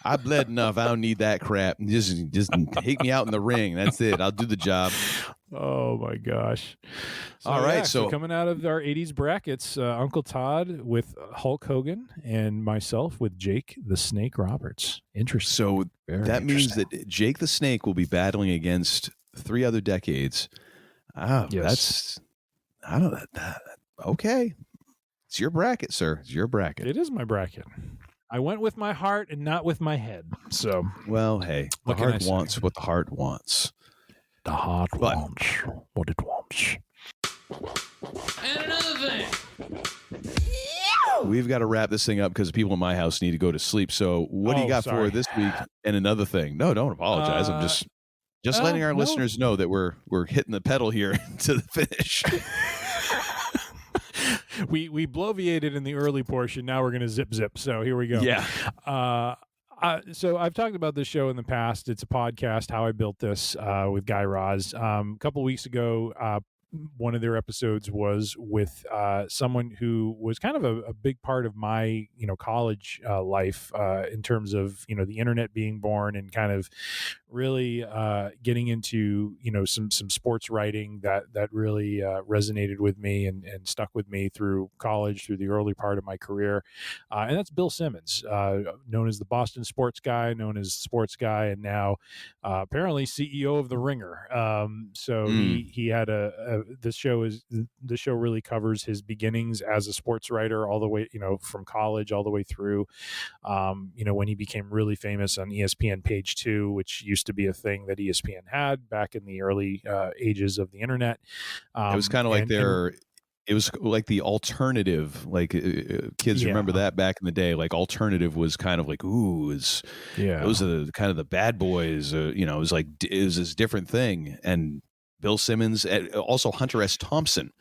I bled enough. I don't need that crap. Just take me out in the ring. That's it. I'll do the job. Oh my gosh! All right. So coming out of our 80s brackets, Uncle Todd with Hulk Hogan and myself with Jake the Snake Roberts. Interesting. So that means that Jake the Snake will be battling against 3 other decades. Yes. Okay. It's your bracket, sir. It's your bracket. It is my bracket. I went with my heart and not with my head. So, well, hey, the heart wants what the heart wants. The heart wants what it wants. And another thing. We've got to wrap this thing up because people in my house need to go to sleep. So, what do you got for this week? And another thing. No, don't apologize. I'm just letting our listeners know that we're hitting the pedal here to the finish. We bloviated in the early portion. Now we're going to zip. So here we go. Yeah. So I've talked about this show in the past. It's a podcast, How I Built This, with Guy Raz. A couple weeks ago, one of their episodes was with someone who was kind of a big part of my, college life in terms of, the internet being born and kind of really getting into, some sports writing that really resonated with me and stuck with me through college, through the early part of my career. And that's Bill Simmons, known as the Boston sports guy, known as sports guy, and now apparently CEO of The Ringer. So he had the show really covers his beginnings as a sports writer all the way, from college all the way through, when he became really famous on ESPN Page 2, which used to be a thing that ESPN had back in the early ages of the internet. It was kind of like it was like the alternative, like kids remember that back in the day, like alternative was kind of like, those are kind of the bad boys, it was like, it was this different thing. And Bill Simmons, also Hunter S. Thompson,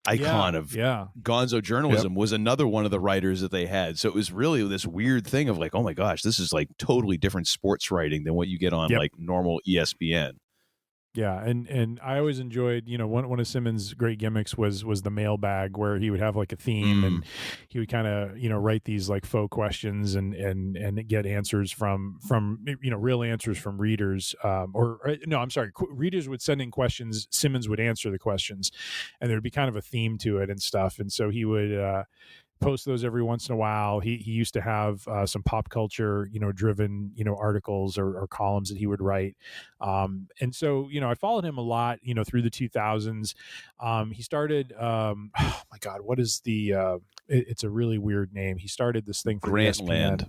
icon of gonzo journalism, was another one of the writers that they had. So it was really this weird thing of like, oh my gosh, this is like totally different sports writing than what you get on like normal ESPN. Yeah, and I always enjoyed, one of Simmons' great gimmicks was the mailbag, where he would have like a theme and he would kind of, write these like faux questions and get answers from real answers from readers. Readers would send in questions, Simmons would answer the questions, and there'd be kind of a theme to it and stuff. And so he would post those every once in a while. He used to have some pop culture, driven, articles or columns that he would write. And so, I followed him a lot, through the 2000s. He started, oh my God, what is the, it's a really weird name. He started this thing for ESPN.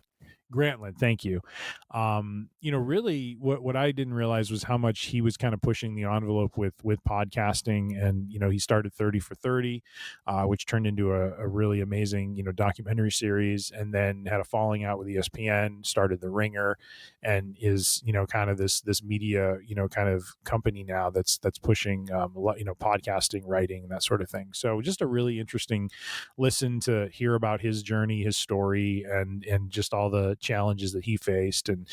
Grantland, thank you. Really what I didn't realize was how much he was kind of pushing the envelope with podcasting. And, he started 30 for 30, which turned into a really amazing, documentary series, and then had a falling out with ESPN, started The Ringer, and is, kind of this media, kind of company now that's pushing, podcasting, writing, that sort of thing. So just a really interesting listen to hear about his journey, his story, and just all the challenges that he faced, and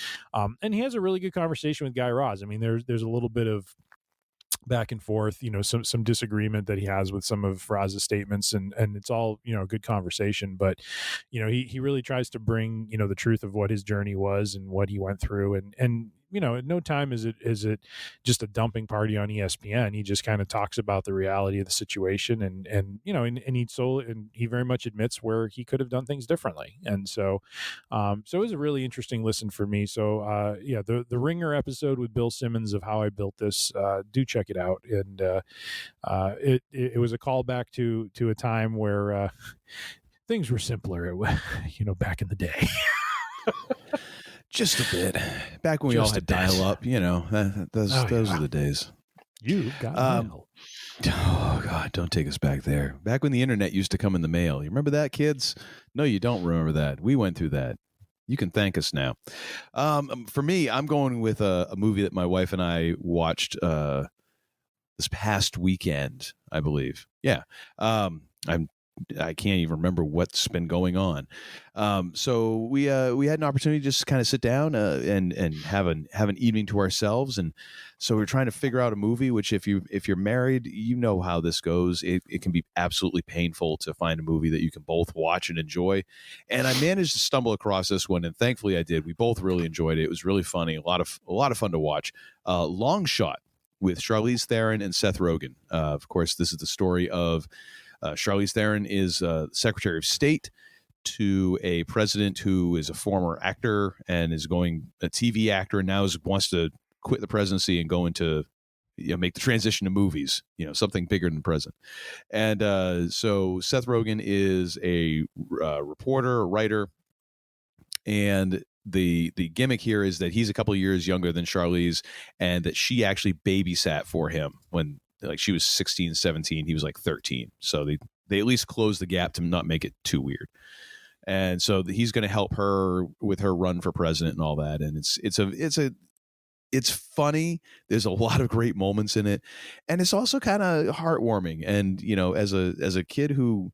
he has a really good conversation with Guy Raz. I mean, there's a little bit of back and forth, some disagreement that he has with some of Raz's statements, and it's all, a good conversation, but he really tries to bring, the truth of what his journey was and what he went through, and at no time is it just a dumping party on ESPN. He just kind of talks about the reality of the situation, and he very much admits where he could have done things differently. And so it was a really interesting listen for me. So the Ringer episode with Bill Simmons of How I Built This, do check it out. And it was a callback to a time where things were simpler, back in the day. Just a bit. Back when we all had dial up, those are the days. You got mail. Oh God, don't take us back there. Back when the internet used to come in the mail. You remember that, kids? No, you don't remember that. We went through that. You can thank us now. For me, I'm going with a movie that my wife and I watched this past weekend, I believe. Yeah. I can't even remember what's been going on. So we had an opportunity to just kind of sit down and have an evening to ourselves. And so we're trying to figure out a movie, which if you're married, you know how this goes. It can be absolutely painful to find a movie that you can both watch and enjoy. And I managed to stumble across this one, and thankfully I did. We both really enjoyed it. It was really funny. A lot of fun to watch. Long Shot with Charlize Theron and Seth Rogen. Of course, this is the story of Charlize Theron is Secretary of State to a president who is a former actor and is going a TV actor, and now wants to quit the presidency and go into make the transition to movies, something bigger than the president. And so Seth Rogen is a reporter, a writer, and the gimmick here is that he's a couple of years younger than Charlize, and that she actually babysat for him when she was 16, 17, he was like 13. So they at least closed the gap to not make it too weird. And so he's going to help her with her run for president and all that. And it's funny. There's a lot of great moments in it, and it's also kind of heartwarming. And as a kid who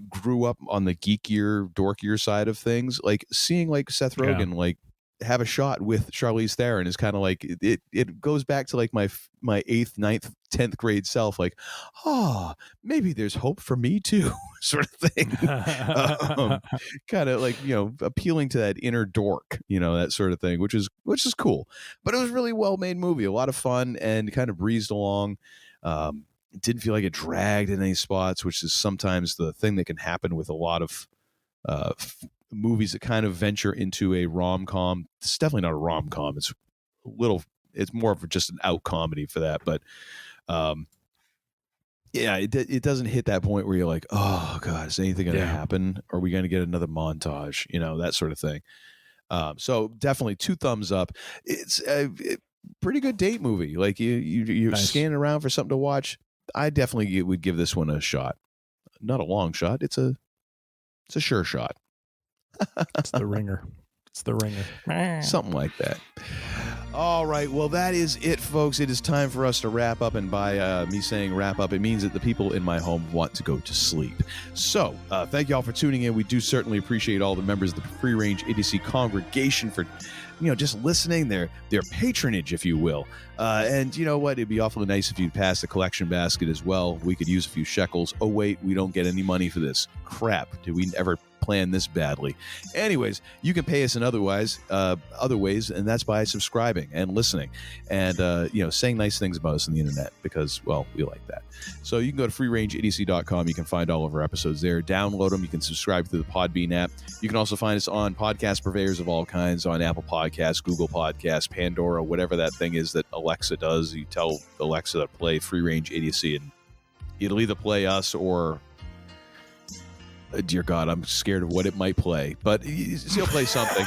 grew up on the geekier, dorkier side of things, like seeing like Seth Rogen have a shot with Charlize Theron is kind of like it goes back to like my 8th, 9th, 10th grade self, like, maybe there's hope for me too, sort of thing. Kind of like, appealing to that inner dork, that sort of thing, which is cool. But it was a really well made movie, a lot of fun, and kind of breezed along. It didn't feel like it dragged in any spots, which is sometimes the thing that can happen with a lot of movies that kind of venture into a rom-com. It's definitely not a rom-com. It's more of just an out comedy for that. But it doesn't hit that point where you're like, oh God, is anything going to happen? Are we going to get another montage? That sort of thing. So definitely 2 thumbs up. It's a pretty good date movie. Like you're nice. Scanning around for something to watch. I definitely would give this one a shot. Not a long shot. It's a sure shot. It's the ringer. Something like that. All right. Well, that is it, folks. It is time for us to wrap up. And by me saying wrap up, it means that the people in my home want to go to sleep. So thank you all for tuning in. We do certainly appreciate all the members of the Free Range Idiocy congregation for just listening, their patronage, if you will. And you know what? It'd be awfully nice if you'd pass the collection basket as well. We could use a few shekels. Oh, wait, we don't get any money for this. Crap. Did we ever plan this badly? Anyways, you can pay us in other ways, and that's by subscribing and listening and, saying nice things about us on the internet because, well, we like that. So you can go to freerangeidiocy.com. You can find all of our episodes there. Download them. You can subscribe through the Podbean app. You can also find us on podcast purveyors of all kinds, on Apple Podcasts, Google Podcasts, Pandora, whatever that thing is that Alexa does. You tell Alexa to play Free Range Idiocy, and it'll either play us or, dear God, I'm scared of what it might play, but he'll play something.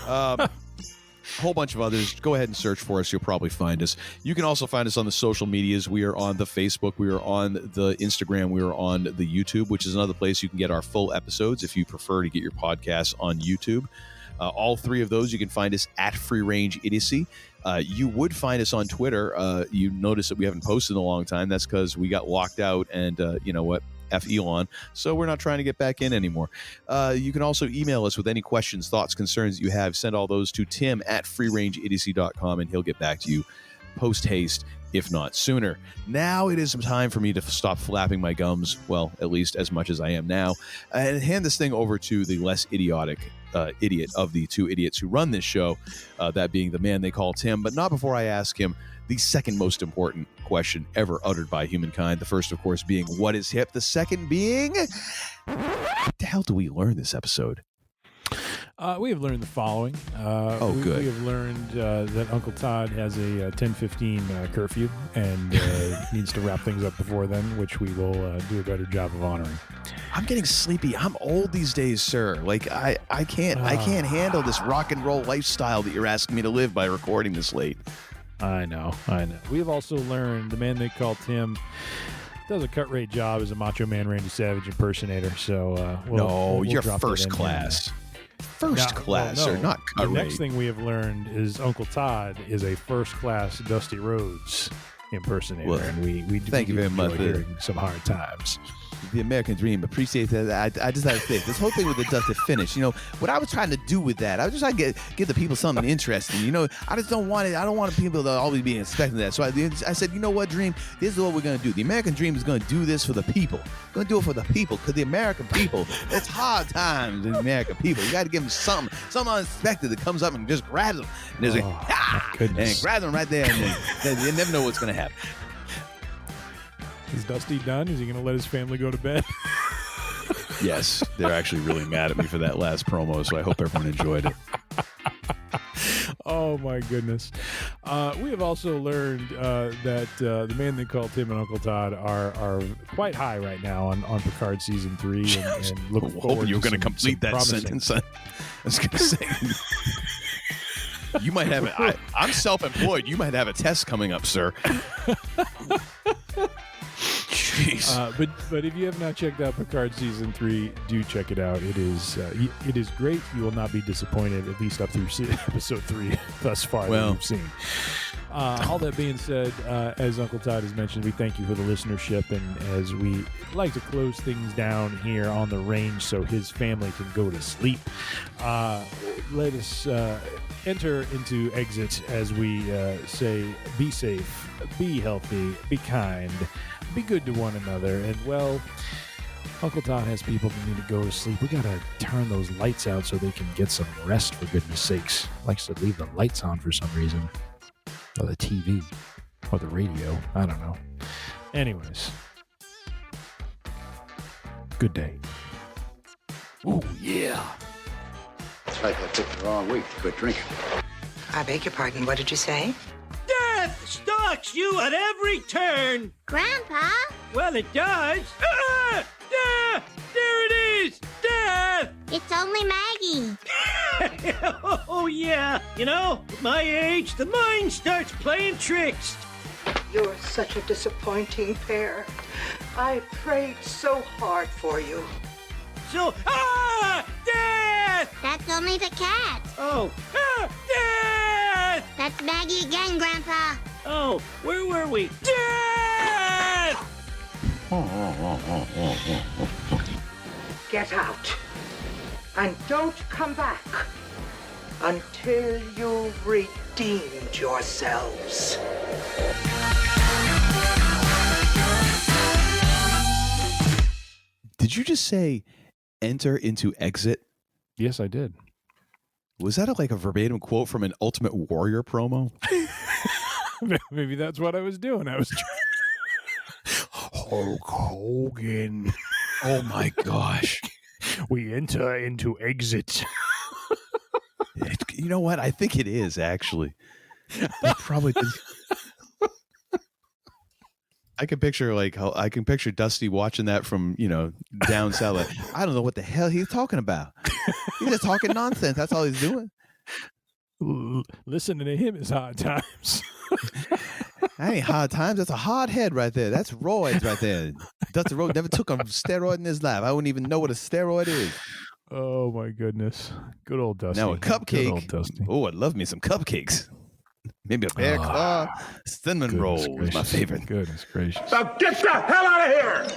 A whole bunch of others. Go ahead and search for us. You'll probably find us. You can also find us on the social medias. We are on the Facebook. We are on the Instagram. We are on the YouTube, which is another place you can get our full episodes if you prefer to get your podcasts on YouTube. All 3 of those, you can find us at Free Range Idiocy. You would find us on Twitter. You notice that we haven't posted in a long time. That's because we got locked out, and you know what? F Elon. So we're not trying to get back in anymore. You can also email us with any questions, thoughts, concerns that you have. Send all those to Tim at freerangeidiocy.com, and he'll get back to you post haste, if not sooner. Now it is time for me to stop flapping my gums, well, at least as much as I am now, and hand this thing over to the less idiotic idiot of the 2 idiots who run this show, that being the man they call Tim, but not before I ask him the second most important question ever uttered by humankind. The first, of course, being, what is hip? The second being, what the hell do we learn this episode? We have learned the following. Good. We have learned that Uncle Todd has a 10:15 curfew and needs to wrap things up before then, which we will do a better job of honoring. I'm getting sleepy. I'm old these days, sir. Like I can't handle this rock and roll lifestyle that you're asking me to live by recording this late. I know. We have also learned the man they call Tim does a cut-rate job as a Macho Man Randy Savage impersonator. So we'll you're drop first class. First class, or not cut rate. The next thing we have learned is Uncle Todd is a first-class Dusty Rhodes impersonator, and we thank you very much. Hearing some hard times. The American dream. Appreciate that. I just had to say this whole thing with the Dusty finish. What I was trying to do with that, I was just trying to get the people something interesting. I just don't want it. I don't want people to always be expecting that. So I said, you know what, Dream? This is what we're going to do. The American dream is going to do this for the people. We're going to do it for the people, because the American people, it's hard times in the American people. You got to give them something unexpected that comes up and just grabs them. And there's and grabs them right there, and they never know what's going to happen. Is Dusty done? Is he going to let his family go to bed? Yes, they're actually really mad at me for that last promo, so I hope everyone enjoyed it. Oh, my goodness. We have also learned that the man they call Tim and Uncle Todd are quite high right now on Picard Season 3. And look forward you were going to some complete that promising sentence. I was going to say... You might have it. I'm self-employed. You might have a test coming up, sir. Jeez. But if you have not checked out Picard Season 3, do check it out. It is great. You will not be disappointed, at least up through episode 3 thus far that you've seen. All that being said, as Uncle Todd has mentioned, we thank you for the listenership, and as we like to close things down here on the range so his family can go to sleep, let us enter into exit as we say, be safe, be healthy, be kind, be good to one another, and well, Uncle Todd has people that need to go to sleep. We gotta turn those lights out so they can get some rest, for goodness sakes. Likes to leave the lights on for some reason. Or the TV. Or the radio. I don't know. Anyways. Good day. Oh, yeah. It's like I picked the wrong week to quit drinking. I beg your pardon, what did you say? Death stalks you at every turn! Grandpa? Well, it does. Ah! Death! There it is! Death! It's only Maggie. Oh, yeah. You know, at my age, the mind starts playing tricks. You're such a disappointing pair. I prayed so hard for you. So, Death! That's only the cat. Oh, Death! That's Maggie again, Grandpa. Oh, where were we? Death! Get out. And don't come back until you've redeemed yourselves. Did you just say enter into exit? Yes, I did. Was that like a verbatim quote from an Ultimate Warrior promo? Maybe that's what I was doing. I was trying. Hulk Hogan. Oh my gosh. We enter into exit. You know what? I think it is, actually. They probably did. I can picture Dusty watching that from, down south. Like, I don't know what the hell he's talking about. He's just talking nonsense. That's all he's doing. Listening to him is hard times. That ain't hard times. That's a hard head right there. That's roids right there. Dusty Rhodes never took a steroid in his life. I wouldn't even know what a steroid is. Oh my goodness. Good old Dusty. Now a cupcake. Good old Dusty. Oh, I'd love me some cupcakes. Maybe a pear claw. Cinnamon roll is my favorite. Goodness gracious. Now get the hell out of here!